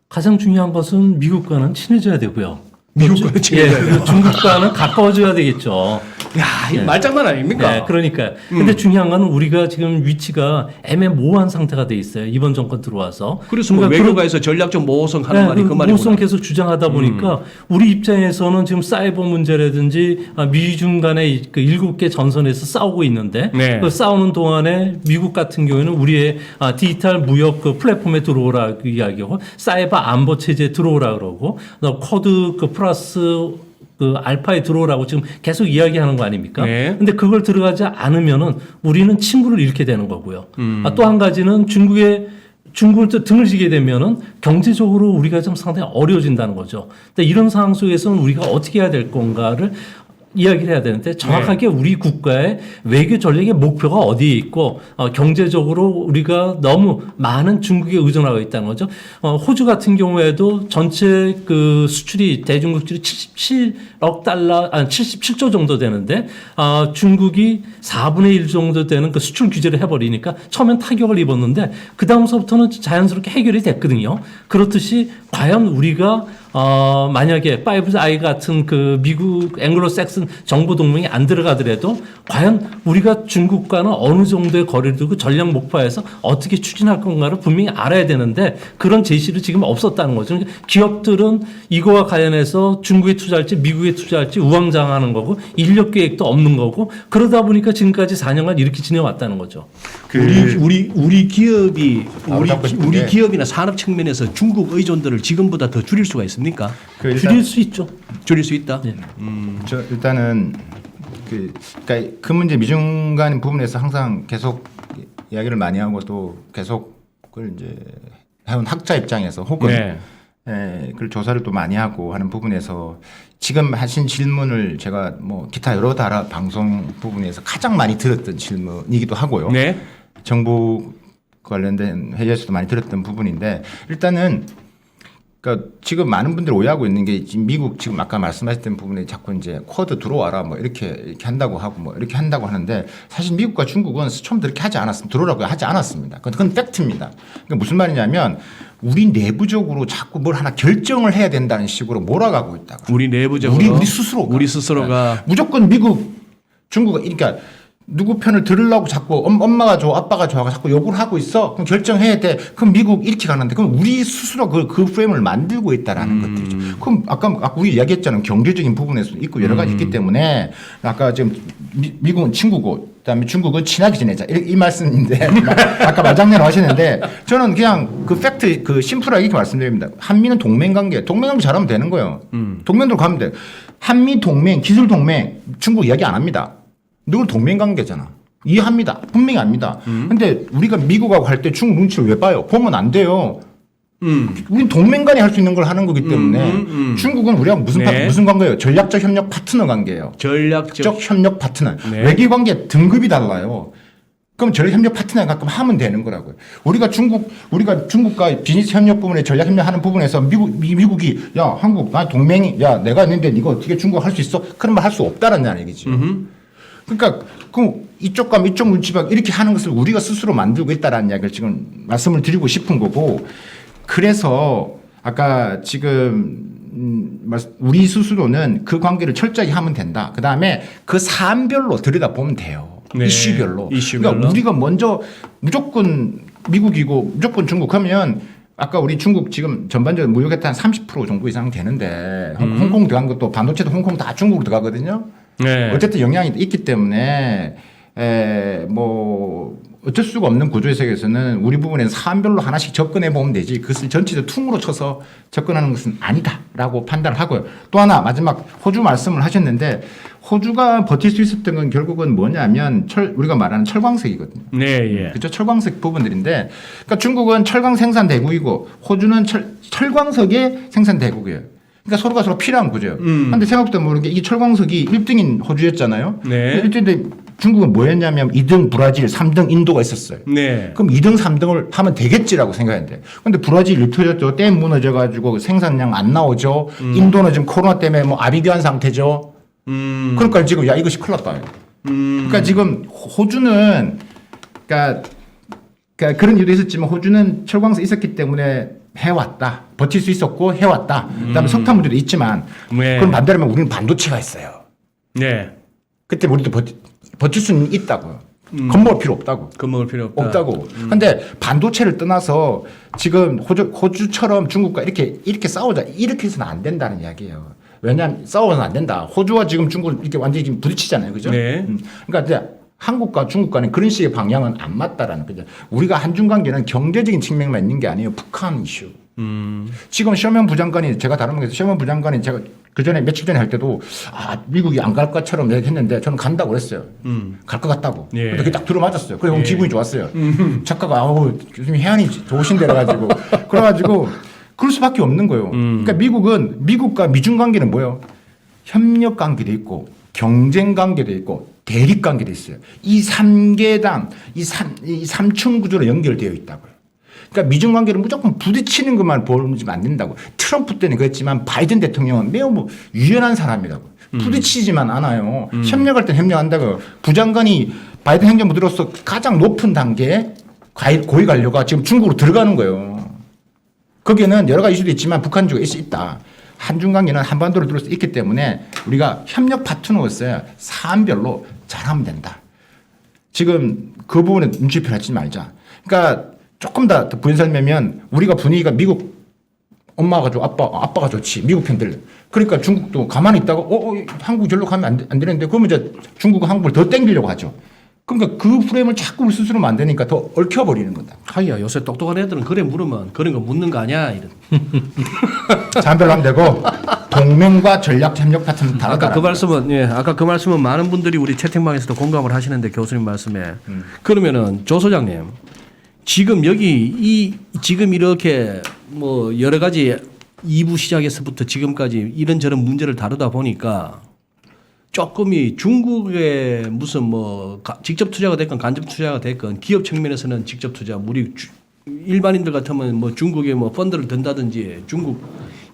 B: 가장 중요한 것은 미국과는 친해져야 되고요.
A: 미국과는
B: 예,
A: 친해져야
B: 그리고 중국과는 가까워져야 되겠죠.
A: 야, 이거 말장난 아닙니까?
B: 네, 그러니까. 근데 중요한 건 우리가 지금 위치가 애매모호한 상태가 돼 있어요. 이번 정권 들어와서.
A: 그래서 뭐 외교가에서 전략적 모호성 하는 말이 그 말이구나.
B: 모호성 계속 주장하다 보니까 우리 입장에서는 지금 사이버 문제라든지 미중 간의 그 7개 전선에서 싸우고 있는데
A: 네.
B: 그 싸우는 동안에 미국 같은 경우에는 우리의 디지털 무역 그 플랫폼에 들어오라 그 이야기하고 사이버 안보 체제에 들어오라 그러고 코드 그 플러스 그 알파에 들어오라고 지금 계속 이야기하는 거 아닙니까?
A: 네.
B: 근데 그걸 들어가지 않으면은 우리는 친구를 잃게 되는 거고요. 또 한 가지는 중국을 또 등을 지게 되면은 경제적으로 우리가 좀 상당히 어려워진다는 거죠. 근데 이런 상황 속에서는 우리가 어떻게 해야 될 건가를 이야기를 해야 되는데 정확하게 우리 국가의 외교 전략의 목표가 어디에 있고 경제적으로 우리가 너무 많은 중국에 의존하고 있다는 거죠. 호주 같은 경우에도 전체 그 수출이 대중국 수출이 77억 달러, 77조 정도 되는데 중국이 4분의 1 정도 되는 그 수출 규제를 해버리니까 처음엔 타격을 입었는데 그 다음서부터는 자연스럽게 해결이 됐거든요. 그렇듯이 과연 우리가 만약에 파이브 아이 같은 그 미국 앵글로색슨 정보 동맹이 안 들어가더라도 과연 우리가 중국과는 어느 정도의 거리를 두고 전략 목표에서 어떻게 추진할 건가를 분명히 알아야 되는데 그런 제시를 지금 없었다는 거죠. 그러니까 기업들은 이거와 관련해서 중국에 투자할지 미국에 투자할지 우왕좌왕하는 거고 인력 계획도 없는 거고 그러다 보니까 지금까지 4년간 이렇게 지내왔다는 거죠.
A: 우리 기업이
C: 잡고 싶은
A: 우리
C: 게
A: 기업이나 산업 측면에서 중국 의존도를 지금보다 더 줄일 수가 있습니까?
B: 줄일 수 있죠.
A: 줄일 수 있다.
B: 네.
C: 저 일단은 그러니까 그 문제 미중 간 부분에서 항상 계속 이야기를 많이 하고 또 계속 그걸 이제 해온 학자 입장에서 혹은
A: 네.
C: 그걸 조사를 또 많이 하고 하는 부분에서 지금 하신 질문을 제가 뭐 기타 여러 다라 방송 부분에서 가장 많이 들었던 질문이기도 하고요.
A: 네.
C: 정부 관련된 회의에서도 많이 들었던 부분인데 일단은 그러니까 지금 많은 분들이 오해하고 있는 게 지금 미국 지금 아까 말씀하셨던 부분에 자꾸 이제 쿼드 들어와라 뭐 이렇게 한다고 하고 뭐 이렇게 한다고 하는데 사실 미국과 중국은 처음부터 이렇게 하지 않았습니다. 들어오라고 하지 않았습니다. 그건 팩트입니다. 그러니까 무슨 말이냐면 우리 내부적으로 자꾸 뭘 하나 결정을 해야 된다는 식으로 몰아가고 있다고.
A: 우리 내부적으로
C: 우리 스스로가 무조건 미국 중국 그러니까 누구 편을 들으려고 자꾸 엄마가 좋아 아빠가 좋아 자꾸 욕을 하고 있어. 그럼 결정해야 돼. 그럼 미국 이렇게 가는데 그럼 우리 스스로 그 프레임을 만들고 있다라는 것들이죠. 그럼 아까 우리 이야기했잖아요. 경제적인 부분에서 있고 여러 가지 있기 때문에 아까 지금 미국은 친구고 그다음에 중국은 친하게 지내자 이 말씀인데 아까 말장난 하시는데 저는 그냥 그 팩트 그 심플하게 이렇게 말씀드립니다. 한미는 동맹관계 잘하면 되는 거예요. 동맹으로 가면 돼. 한미 동맹 기술 동맹 중국 이야기 안 합니다. 누굴 동맹관계잖아. 이해합니다. 분명히 압니다. 근데 우리가 미국하고 할 때 중국 눈치를 왜 봐요? 보면 안 돼요. 우린 동맹 간에 할 수 있는 걸 하는 거기 때문에 중국은 우리하고 무슨 관계예요? 전략적 협력 파트너 관계예요.
A: 전략적
C: 협력 파트너.
A: 네.
C: 외교 관계 등급이 달라요. 그럼 전략 협력 파트너 가끔 하면 되는 거라고요. 우리가 중국과 비즈니스 협력 부분에 전략 협력하는 부분에서 미국이 야 한국 나 동맹이 야 내가 있는데 이거 어떻게 중국 할 수 있어? 그런 말 할 수 없다라는 얘기지. 그러니까 그 이쪽과 이쪽 눈치가 이렇게 하는 것을 우리가 스스로 만들고 있다라는 이야기를 지금 말씀을 드리고 싶은 거고 그래서 아까 지금 우리 스스로는 그 관계를 철저히 하면 된다. 그 다음에 그 사안별로 들여다보면 돼요.
A: 네.
C: 이슈별로.
A: 이슈별로.
C: 그러니까 우리가 먼저 무조건 미국이고 무조건 중국 하면 아까 우리 중국 지금 전반적으로 무역했다 한 30% 정도 이상 되는데 홍콩 들어간 것도 반도체도 홍콩 다 중국으로 들어가거든요.
A: 네.
C: 어쨌든 영향이 있기 때문에 뭐 어쩔 수가 없는 구조의 세계에서는 우리 부분에는 사안별로 하나씩 접근해 보면 되지 그것을 전체적으로 퉁으로 쳐서 접근하는 것은 아니다라고 판단을 하고요. 또 하나 마지막 호주 말씀을 하셨는데 호주가 버틸 수 있었던 건 결국은 뭐냐면 우리가 말하는 철광석이거든요.
A: 네, 예.
C: 그렇죠. 철광석 부분들인데 그러니까 중국은 철광 생산 대국이고 호주는 철광석의 생산 대국이에요. 그러니까 서로 필요한 구조예요. 그런데 생각도 모르게 이 철광석이 1등인 호주였잖아요.
A: 네.
C: 1등인데 중국은 뭐였냐면 2등 브라질, 3등 인도가 있었어요.
A: 네.
C: 그럼 2등, 3등을 하면 되겠지라고 생각했는데. 근데 브라질이 터졌죠. 댐 무너져가지고 생산량 안 나오죠. 인도는 지금 코로나 때문에 뭐 아비규환 상태죠. 그러니까 지금 야 이것이 큰일 났다. 그러니까 지금 호주는 그러니까 그런 일도 있었지만 호주는 철광석 있었기 때문에 해왔다. 버틸 수 있었고 해왔다. 그다음에 석탄 문제도 있지만
A: 네.
C: 그럼 반대로 하면 우리는 반도체가 있어요.
A: 네.
C: 그때 우리도 버틸 수는 있다고요. 겁먹을 필요 없다고.
A: 겁먹을 필요 없다.
C: 없다고. 근데 반도체를 떠나서 지금 호주처럼 중국과 이렇게 싸우자. 이렇게 해서는 안 된다는 이야기예요. 왜냐하면 싸워서는 안 된다. 호주와 지금 중국 이렇게 완전히 지금 부딪히잖아요. 그죠?
A: 네.
C: 그러니까 이제 한국과 중국 간의 그런 식의 방향은 안 맞다라는 거죠. 우리가 한중 관계는 경제적인 측면만 있는 게 아니에요. 북한 이슈. 지금 쇼먼 부장관이 제가 다른 분에서 쇼먼 부장관이 제가 그 전에 며칠 전에 할 때도 미국이 안 갈 것처럼 얘기했는데 저는 간다고 그랬어요. 갈 것 같다고.
A: 예.
C: 근데 그게 딱 들어맞았어요. 그래서 기분이 좋았어요. 작가가 교수님 해안이 좋으신데 그래가지고 그래가지고 그럴 수밖에 없는 거예요. 그러니까 미국과 미중 관계는 뭐예요? 협력 관계도 있고 경쟁 관계도 있고 대립 관계도 있어요. 이 3계단, 이 3층 구조로 연결되어 있다고요. 그러니까 미중 관계를 무조건 부딪히는 것만 보면 안 된다고. 트럼프 때는 그랬지만 바이든 대통령은 매우 유연한 사람이라고. 부딪히지만 않아요. 협력할 땐 협력한다고요. 부장관이 바이든 행정부 들어서 가장 높은 단계의 고위 관료가 지금 중국으로 들어가는 거예요. 거기에는 여러 가지 이슈도 있지만 북한주가 있다. 한중 관계는 한반도를 둘러서 있기 때문에 우리가 협력 파트너로서 사안별로 잘하면 된다. 지금 그 부분에 눈치를 하지 말자. 그러니까 조금 더 부연 설명하면 우리가 분위기가 미국 엄마가 좋아, 아빠가 좋지. 미국 편들. 그러니까 중국도 가만히 있다가 한국 절로 가면 안 되는데 그러면 이제 중국은 한국을 더 땡기려고 하죠. 그러니까 그 프레임을 자꾸 우리 스스로 만드니까 더 얽혀버리는 거다.
A: 하이야 요새 똑똑한 애들은 그래 물으면 그런 거 묻는 거 아니야 이런.
C: 사안별로 하면 되고 동맹과 전략 협력 파트너는 다르다.
A: 아까 그 말씀은 많은 분들이 우리 채팅방에서도 공감을 하시는데 교수님 말씀에 그러면은 조 소장님 지금 지금 이렇게 뭐 여러 가지 2부 시작에서부터 지금까지 이런저런 문제를 다루다 보니까 조금이 중국의 무슨 뭐 직접 투자가 됐건 간접 투자가 됐건 기업 측면에서는 직접 투자 우리 일반인들 같으면 뭐 중국에 뭐 펀드를 든다든지 중국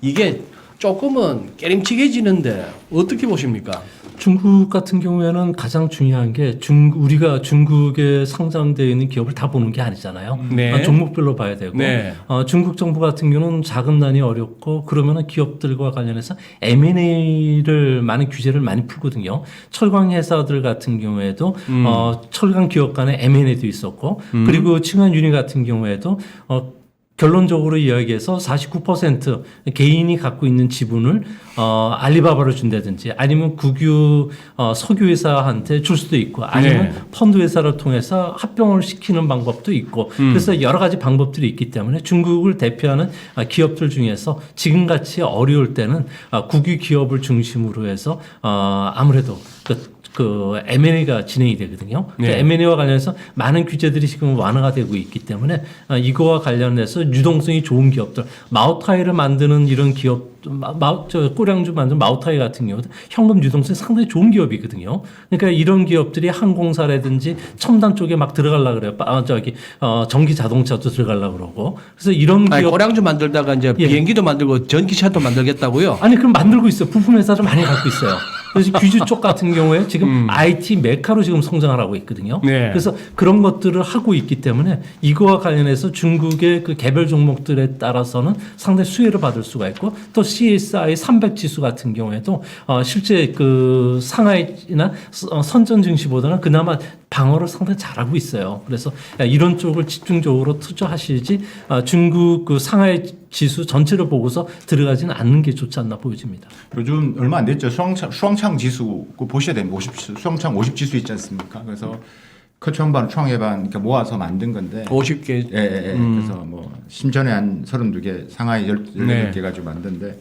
A: 이게 조금은 깨림칙해지는데 어떻게 보십니까?
B: 중국 같은 경우에는 가장 중요한 게 우리가 중국에 상장되어 있는 기업을 다 보는 게 아니잖아요.
A: 네.
B: 종목별로 봐야 되고
A: 네.
B: 중국 정부 같은 경우는 자금난이 어렵고 그러면은 기업들과 관련해서 M&A를 많은 규제를 많이 풀거든요. 철강 회사들 같은 경우에도 철강 기업 간의 M&A도 있었고 그리고 칭한유리 같은 경우에도 결론적으로 이야기해서 49% 개인이 갖고 있는 지분을 알리바바로 준다든지 아니면 국유 석유회사한테 줄 수도 있고 아니면
A: 네.
B: 펀드회사를 통해서 합병을 시키는 방법도 있고 그래서 여러 가지 방법들이 있기 때문에 중국을 대표하는 기업들 중에서 지금같이 어려울 때는 국유 기업을 중심으로 해서 아무래도 그 M&A가 진행이 되거든요.
A: 네.
B: M&A와 관련해서 많은 규제들이 지금 완화가 되고 있기 때문에 이거와 관련해서 유동성이 좋은 기업들, 마오타이를 만드는 이런 기업, 꼬량주 만드는 마오타이 같은 경우도 현금 유동성이 상당히 좋은 기업이거든요. 그러니까 이런 기업들이 항공사라든지 첨단 쪽에 막 들어가려고 그래요. 전기 자동차도 들어가려고 그러고. 그래서 이런 기업.
A: 고량주 만들다가 이제 비행기도 만들고 전기차도 만들겠다고요?
B: 아니, 그럼 만들고 있어요. 부품 회사를 많이 갖고 있어요. 그래서 규주 쪽 같은 경우에 지금 IT 메카로 지금 성장을 하고 있거든요.
A: 네.
B: 그래서 그런 것들을 하고 있기 때문에 이거와 관련해서 중국의 그 개별 종목들에 따라서는 상당히 수혜를 받을 수가 있고 또 CSI 300 지수 같은 경우에도 실제 그 상하이나 선전 증시보다는 그나마 방어를 상당히 잘하고 있어요. 그래서 이런 쪽을 집중적으로 투자하시지 중국 그 상하이 지수 전체를 보고서 들어가지는 않는 게 좋지 않나 보여집니다.
C: 요즘 얼마 안 됐죠. 수황창 지수 그거 보셔야 됩니다. 50 수황창 50 지수 있지 않습니까? 그래서科创반创业반 이렇게 모아서 만든 건데
A: 50개.
C: 예. 그래서 뭐 심전에 한 32개, 상하이 18개 가지고 만든데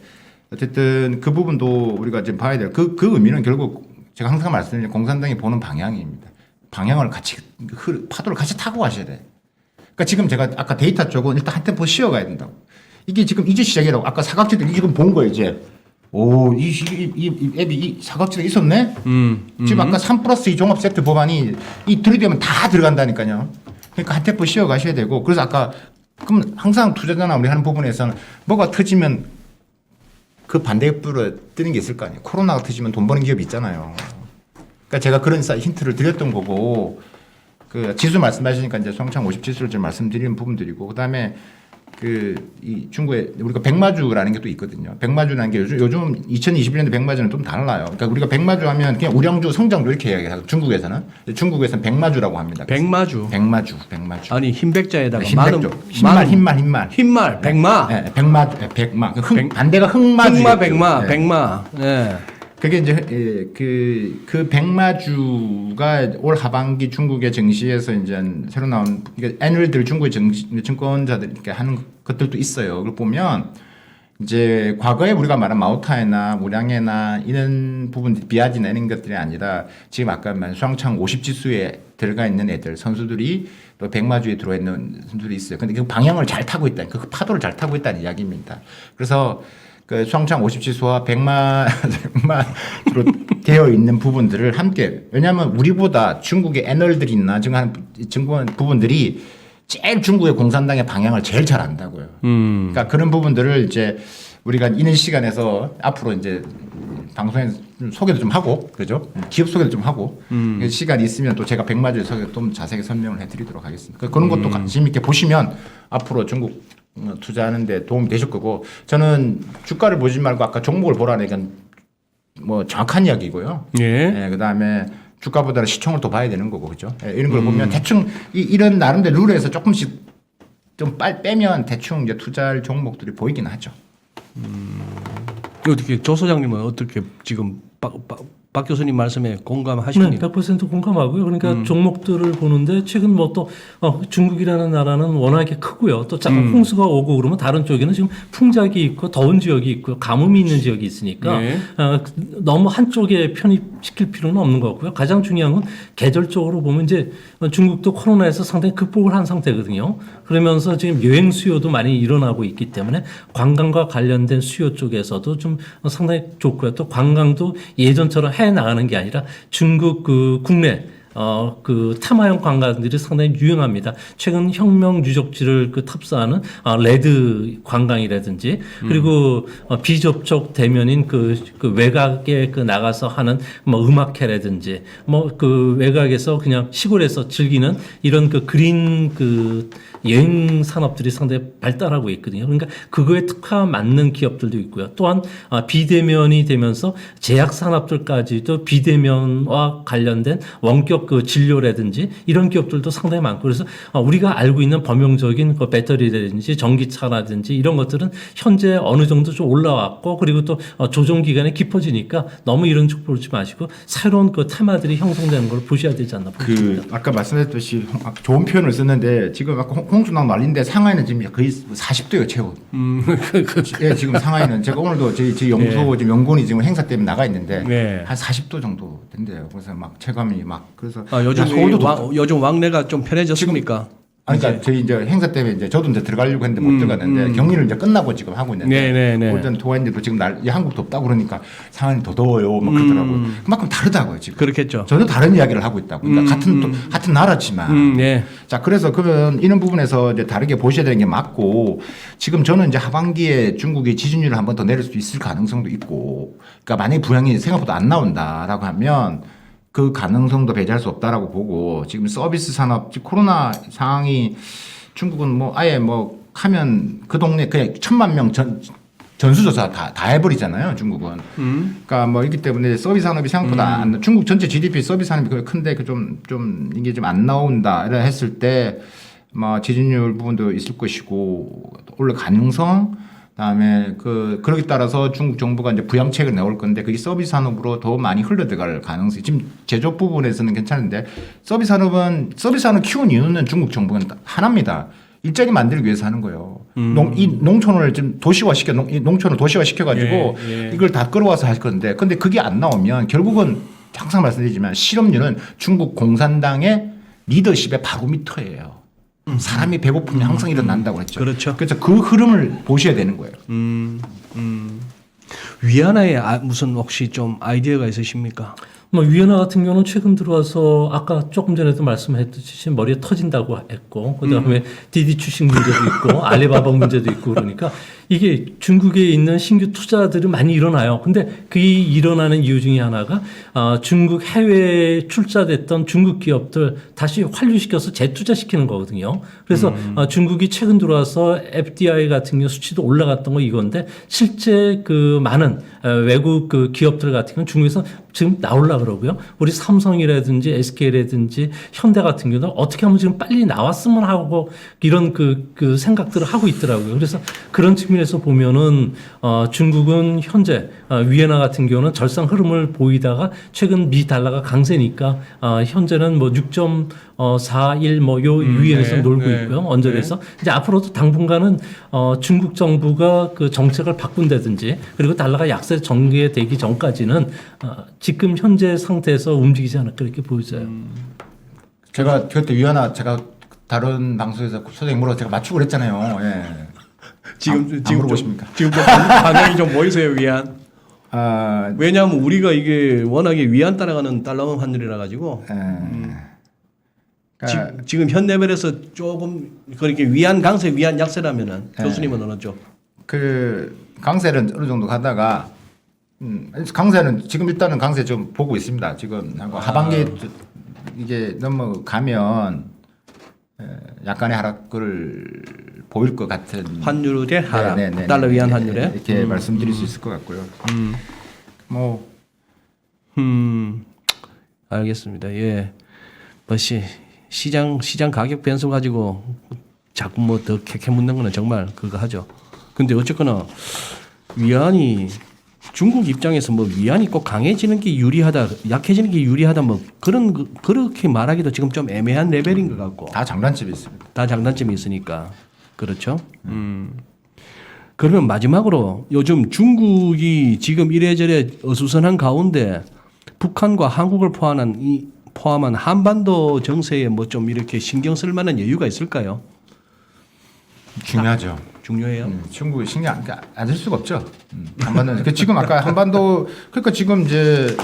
C: 어쨌든 그 부분도 우리가 지금 봐야 될 그 의미는 결국 제가 항상 말씀드리는 공산당이 보는 방향입니다. 방향을 같이 파도를 같이 타고 가셔야 돼. 그러니까 지금 제가 아까 데이터 쪽은 일단 한 템포 쉬어가야 된다고. 이게 지금 이제 시작이라고. 아까 사각지대 지금 본 거예요 이제. 오, 이 앱이 이 사각지대가 있었네. 지금 아까 3+2 종합 세트 법안이 이 들이대면 다 들어간다니까요. 그러니까 한 템포 쉬어가셔야 되고. 그래서 아까 그럼 항상 투자자나 우리 하는 부분에서는 뭐가 터지면 그 반대급부로 뜨는 게 있을 거 아니에요. 코로나가 터지면 돈 버는 기업이 있잖아요. 그러니까 제가 그런 힌트를 드렸던 거고, 그 지수 말씀하시니까 이제 수황창 50 지수를 좀 말씀드리는 부분들이고, 그다음에 이 중국에 우리가 백마주라는 게 또 있거든요. 백마주라는 게 요즘 2021년도 백마주는 좀 달라요. 그러니까 우리가 백마주 하면 그냥 우량주, 성장주 이렇게 이야기해요. 중국에서는 백마주라고 합니다.
A: 백마주.
C: 백마주.
A: 아니 흰백자에다가
C: 흰백조. 흰말.
A: 백마.
C: 네, 백마주. 백마. 반대가 흑마주.
A: 백마. 네.
C: 그게 이제 그 백마주가 올 하반기 중국의 증시에서 이제 새로 나온 애널들 중국의 증권자들 이렇게 하는 것들도 있어요. 그걸 보면 이제 과거에 우리가 말한 마오타이나 우량해나 이런 부분들 비아지나 이런 것들이 아니라 지금 아까 말한 수황창 50 지수에 들어가 있는 애들 선수들이 또 백마주에 들어와 있는 선수들이 있어요. 근데 그 방향을 잘 타고 있다. 그 파도를 잘 타고 있다는 이야기입니다. 그래서 그 수황창 50 지수와 백마로 되어 있는 부분들을 함께, 왜냐하면 우리보다 중국의 애널들이나 증권 부분들이 제일 중국의 공산당의 방향을 제일 잘 안다고요. 그러니까 그런 부분들을 이제 우리가 이런 시간에서 앞으로 이제 방송에 소개도 좀 하고, 그죠? 기업 소개도 좀 하고, 시간이 있으면 또 제가 백마주의 소개 좀 자세히 설명을 해드리도록 하겠습니다. 그런 것도 관심 있게 보시면 앞으로 중국 투자하는데 도움이 되실 거고, 저는 주가를 보지 말고 아까 종목을 보라니까 뭐 정확한 이야기고요.
A: 예.
C: 그다음에 주가보다는 시총을 또 봐야 되는 거고, 그죠? 이런 걸 보면 대충 이런 나름대로 룰에서 조금씩 좀 빼면 대충 이제 투자할 종목들이 보이긴 하죠.
A: 어떻게 조 소장님은 어떻게 지금 박 교수님 말씀에 공감하십니까?
B: 네, 100% 공감하고요. 그러니까 종목들을 보는데 최근 뭐 또 중국이라는 나라는 워낙에 크고요. 또 홍수가 오고 그러면 다른 쪽에는 지금 풍작이 있고 더운 지역이 있고 가뭄이 있는 지역이 있으니까
A: 네.
B: 너무 한쪽에 편입시킬 필요는 없는 것 같고요. 가장 중요한 건 계절적으로 보면 이제 중국도 코로나에서 상당히 극복을 한 상태거든요. 그러면서 지금 여행 수요도 많이 일어나고 있기 때문에 관광과 관련된 수요 쪽에서도 좀 상당히 좋고요. 또 관광도 예전처럼 해 나가는 게 아니라 중국 그 국내 그 탐화형 관광들이 상당히 유행합니다. 최근 혁명 유적지를 탑사하는 레드 관광이라든지 그리고 비접촉 대면인 그 외곽에 나가서 하는 뭐 음악회라든지 뭐 그 외곽에서 그냥 시골에서 즐기는 이런 그 그린 여행 산업들이 상당히 발달하고 있거든요. 그러니까 그거에 특화 맞는 기업들도 있고요. 또한 비대면이 되면서 제약 산업들까지도 비대면과 관련된 원격 그 진료라든지 이런 기업들도 상당히 많고, 그래서 우리가 알고 있는 범용적인 그 배터리라든지 전기차라든지 이런 것들은 현재 어느 정도 좀 올라왔고, 그리고 또 조정 기간이 깊어지니까 너무 이런 쪽 보지 마시고 새로운 그 테마들이 형성되는 걸 보셔야 되지 않나 보십니다.
C: 아까 말씀드렸듯이 좋은 표현을 썼는데 지금 아까 홍수랑 난리인데 상하이는 지금 거의 40도예요 최고. 예, 지금 상하이는 제가 오늘도 저희 연구소 지금 연구원이 지금 행사 때문에 나가 있는데 한 40도 정도 된대요. 그래서 막 체감이 막 그래서
A: 요즘 왕래가 좀 편해졌습니까?
C: 아니, 그러니까 저희 이제 행사 때문에 이제 저도 이제 들어가려고 했는데 못 들어갔는데 격리를 이제 끝나고 지금 하고 있는데
A: 네네네.
C: 올든 토하인데도 지금 한국 덥다고 그러니까 상황이 더 더워요. 막 그러더라고요. 그만큼 다르다고요 지금.
A: 그렇겠죠.
C: 전혀 다른 이야기를 하고 있다고. 그러니까 같은 나라지만.
A: 네.
C: 자, 그래서 그러면 이런 부분에서 이제 다르게 보셔야 되는 게 맞고 지금 저는 이제 하반기에 중국이 지준율을 한 번 더 내릴 수도 있을 가능성도 있고 그러니까 만약에 부양이 생각보다 안 나온다라고 하면 그 가능성도 배제할 수 없다라고 보고 지금 서비스 산업, 지금 코로나 상황이 중국은 뭐 아예 뭐 하면 그 동네 그냥 1,000만 명 전수조사 다 해버리잖아요, 중국은. 그러니까 뭐 있기 때문에 서비스 산업이 생각보다 안, 중국 전체 GDP 서비스 산업이 그게 큰데 그 좀 이게 좀 안 나온다 이래 했을 때 뭐 지준율 부분도 있을 것이고 올해 가능성 그다음에 그러기 따라서 중국 정부가 이제 부양책을 내올 건데 그게 서비스 산업으로 더 많이 흘러들어갈 가능성이 지금 제조업 부분에서는 괜찮은데 서비스 산업 키운 이유는 중국 정부는 하나입니다. 일자리 만들기 위해서 하는 거예요. 이 농촌을 좀 농촌을 도시화시켜가지고 이걸 다 끌어와서 할 건데, 근데 그게 안 나오면 결국은 항상 말씀드리지만 실업률은 중국 공산당의 리더십의 바로미터예요. 사람이 배고프면 항상 일어난다고 했죠.
A: 그렇죠.
C: 그래서 그 흐름을 보셔야 되는 거예요.
A: 위안화에 무슨 혹시 좀 아이디어가 있으십니까?
B: 뭐 위안화 같은 경우는 최근 들어와서 아까 조금 전에도 말씀했듯이 머리에 터진다고 했고 그다음에 디디 출식 문제도 있고 알리바바 문제도 있고 그러니까 이게 중국에 있는 신규 투자들이 많이 일어나요. 근데 그 일어나는 이유 중에 하나가 중국 해외에 출자됐던 중국 기업들 다시 환류시켜서 재투자시키는 거거든요. 그래서 중국이 최근 들어와서 FDI 같은 경우 수치도 올라갔던 거 이건데 실제 그 많은 외국 그 기업들 같은 경우는 중국에서 지금 나오려고 그러고요. 우리 삼성이라든지 SK라든지 현대 같은 경우는 어떻게 하면 지금 빨리 나왔으면 하고 이런 그 생각들을 하고 있더라고요. 그래서 그런 측면에서 보면은 중국은 현재 위안화 같은 경우는 절상 흐름을 보이다가 최근 미 달러가 강세니까 현재는 뭐 6.41 뭐 요 위에서 놀고 있고요. 언저리에서 이제 앞으로도 당분간은 중국 정부가 그 정책을 바꾼다든지 그리고 달러가 약세 전개되기 전까지는 지금 현재 상태에서 움직이지 않을까 이렇게 보여져요.
C: 제가 그때 위안화 제가 다른 방송에서 소장님 물어 제가 맞추고 그랬잖아요. 예.
A: 지금
C: 물어보십니까?
A: 지금 좀 반응이 좀 보이세요, 위안?
C: 아,
A: 왜냐하면 우리가 이게 워낙에 위안 따라가는 달러 환율이라 가지고
C: 그러니까
A: 지금 현 레벨에서 조금 그렇게 위안 강세, 위안 약세라면은 교수님은 어느 쪽?
C: 그 강세는 어느 정도 가다가 강세는 지금 일단은 강세 좀 보고 있습니다. 지금 하반기에 이게 넘어가면 약간의 하락을 보일 것 같은
A: 환율의 하락, 달러 위안 환율에
C: 이렇게 말씀드릴 수 있을 것 같고요. 뭐
A: 알겠습니다. 예, 뭐 시장 가격 변수 가지고 자꾸 뭐 더 캐캐 묻는 거는 정말 그거 하죠. 근데 어쨌거나 위안이 중국 입장에서 뭐 위안이 꼭 강해지는 게 유리하다, 약해지는 게 유리하다 뭐 그렇게 말하기도 지금 좀 애매한 레벨인 것 같고.
C: 다 장단점이 있습니다.
A: 다 장단점이 있으니까 그렇죠. 그러면 마지막으로 요즘 중국이 지금 이래저래 어수선한 가운데 북한과 한국을 포함한 한반도 정세에 뭐 좀 이렇게 신경 쓸 만한 여유가 있을까요?
C: 중요하죠.
A: 중요해요.
C: 중국이 신경 안 쓸 수가 없죠. 한반도는 지금 아까 한반도 그러니까 지금 이제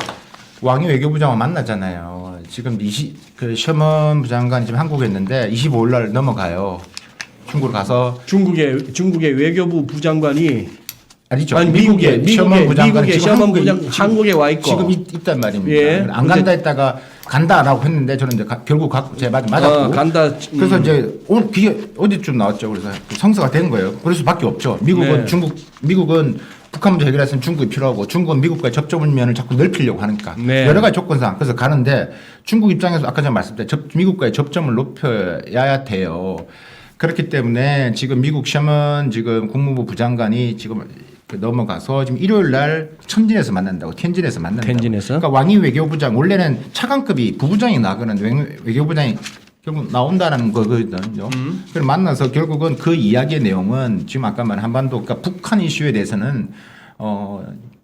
C: 왕이 외교부장과 만났잖아요. 지금 그 셔먼 부장관이 지금 한국에 있는데 25일 날 넘어가요. 중국으로 가서
A: 중국의 외교부 부장관이
C: 아니죠.
A: 아니,
C: 미국의 셔먼 부장관이 지금
A: 한국에 와 있고
C: 지금 있단 말입니다.
A: 예.
C: 안 간다 했다가 간다라고 했는데 저는 이제 결국 제 말 맞았고
A: 간다.
C: 그래서 이제 오늘 그게 어디쯤 나왔죠. 그래서 성사가 된 거예요. 그럴 수밖에 없죠. 미국은 북한 문제 해결했으면 중국이 필요하고 중국은 미국과의 접점면을 자꾸 넓히려고 하니까 여러 가지 조건상 그래서 가는데 중국 입장에서 아까 제가 말씀드린 미국과의 접점을 높여야 돼요. 그렇기 때문에 지금 미국 셔먼 지금 국무부 부장관이 지금 넘어가서 지금 일요일 날 천진에서 만난다고 텐진에서 만난다고.
A: 텐진에서?
C: 그러니까 왕이 외교부장 원래는 차관급이 부부장이 나가는 외교부장이 결국 나온다는 거거든요. 그래서 만나서 결국은 그 이야기의 내용은 지금 아까 말한 한반도 그러니까 북한 이슈에 대해서는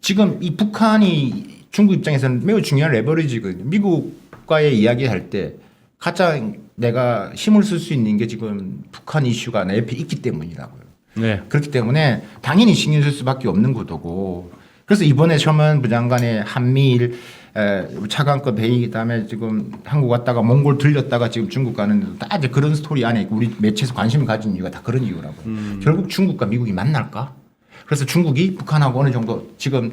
C: 지금 이 북한이 중국 입장에서는 매우 중요한 레버리지거든요. 미국과의 이야기할 때 가장 내가 힘을 쓸 수 있는 게 지금 북한 이슈가 내 옆에 있기 때문이라고요.
A: 네.
C: 그렇기 때문에 당연히 신경 쓸 수밖에 없는 구도고. 그래서 이번에 서먼 부장관의 한미일 차관급 회의 그다음에 지금 한국 왔다가 몽골 들렸다가 지금 중국 가는데도 다 이제 그런 스토리 안에 있고 우리 매체에서 관심을 가진 이유가 다 그런 이유라고요. 결국 중국과 미국이 만날까? 그래서 중국이 북한하고 어느 정도 지금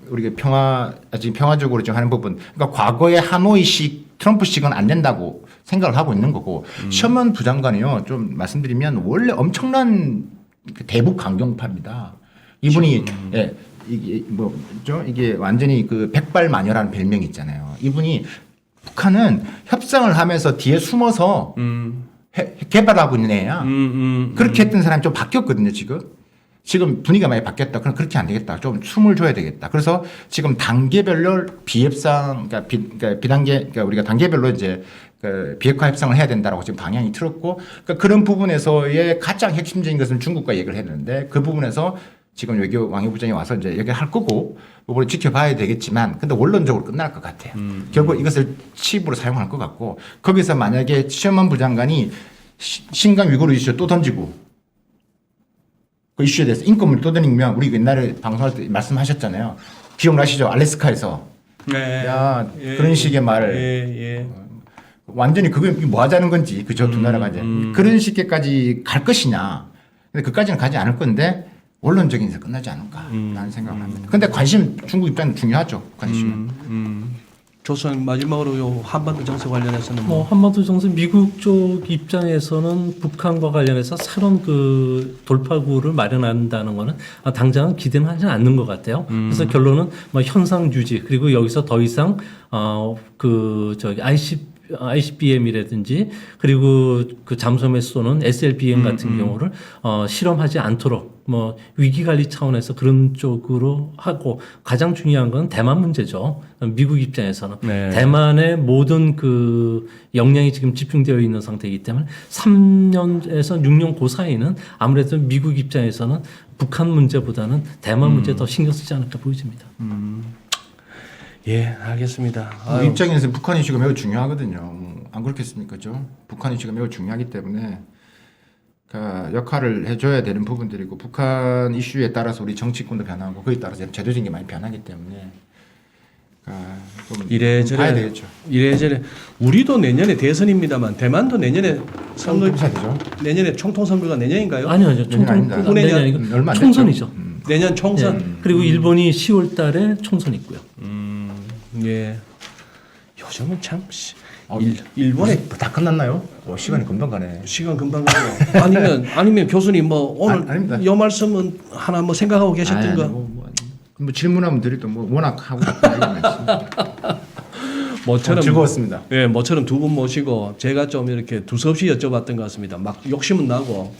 C: 우리가 지금 평화적으로 지금 하는 부분. 그러니까 과거의 하노이식 트럼프식은 안 된다고 생각을 하고 있는 거고. 셔먼 부장관이요. 좀 말씀드리면 원래 엄청난 대북 강경파입니다. 이분이 예, 이게 뭐죠? 이게 완전히 그 백발마녀라는 별명이 있잖아요. 이분이 북한은 협상을 하면서 뒤에 숨어서 개발하고 있는 애야. 그렇게 했던 사람이 좀 바뀌었거든요, 지금. 지금 분위기가 많이 바뀌었다. 그럼 그렇게 안 되겠다. 좀 숨을 줘야 되겠다. 그래서 지금 단계별로 비협상, 그러니까 비단계, 그러니까 우리가 단계별로 이제 그 비핵화 협상을 해야 된다라고 지금 방향이 틀었고, 그러니까 그런 부분에서의 가장 핵심적인 것은 중국과 얘기를 했는데 그 부분에서 지금 외교 왕이부장이 와서 이제 얘기를 할 거고, 이걸 지켜봐야 되겠지만, 근데 원론적으로 끝날 것 같아요. 결국 이것을 칩으로 사용할 것 같고, 거기서 만약에 셔먼 부장관이 신강 위구르 이슈 또 던지고, 그 이슈에 대해서 인권을 또 던지면, 우리 옛날에 방송할 때 말씀하셨잖아요. 기억나시죠? 알래스카에서.
A: 네.
C: 야, 그런 식의 말을.
A: 예.
C: 완전히 그게 뭐 하자는 건지, 그죠? 두 나라가 이제. 그런 식까지 갈 것이냐. 근데 그까지는 가지 않을 건데, 원론적인 데서 끝나지 않을까라는 생각을 합니다. 근데 관심, 중국 입장은 중요하죠. 북한 이슈는.
A: 조선 마지막으로 요 한반도 정세 관련해서는
B: 뭐 한반도 정세 미국 쪽 입장에서는 북한과 관련해서 새로운 그 돌파구를 마련한다는 거는 당장은 기대는 하지 않는 것 같아요. 그래서 결론은 뭐 현상 유지 그리고 여기서 더 이상 ICBM이라든지 그리고 그 잠수함에 쏘는 SLBM 같은 경우를 실험하지 않도록 뭐 위기 관리 차원에서 그런 쪽으로 하고 가장 중요한 건 대만 문제죠. 미국 입장에서는
A: 네.
B: 대만의 모든 그 역량이 지금 집중되어 있는 상태이기 때문에 3년에서 6년 그 사이는 아무래도 미국 입장에서는 북한 문제보다는 대만 문제에 더 신경 쓰지 않을까 보여집니다.
A: 예, 알겠습니다.
C: 우리 입장에서는 북한 이슈가 매우 중요하거든요. 안 그렇겠습니까? 죠? 북한 이슈가 매우 중요하기 때문에 역할을 해줘야 되는 부분들이고 북한 이슈에 따라서 우리 정치권도 변하고 거기에 따라서 제도적인 게 많이 변하기 때문에 좀 봐야 되겠죠.
A: 이래저래 우리도 내년에 대선입니다만 대만도 내년에 선거
C: 되죠.
A: 내년에 총통 선거가 내년인가요?
B: 아니요,
C: 내년 아닙니다.
B: 내년이 아니고
C: 얼마 안
B: 총선이죠.
A: 내년 총선.
B: 그리고 일본이 10월달에 총선 있고요.
A: 예. 요즘은 참 일본에
C: 다 끝났나요? 시간이 금방 가네.
A: 시간 금방 가고 아니면 교수님 뭐 오늘
C: 아닙니다.
A: 요 말씀은 하나 뭐 생각하고 계셨던가?
C: 뭐 질문하면 드려도 뭐 워낙 하고
A: 모처럼
C: 즐거웠습니다.
A: 예, 모처럼 두 분 모시고 제가 좀 이렇게 두서없이 여쭤봤던 것 같습니다. 막 욕심은 나고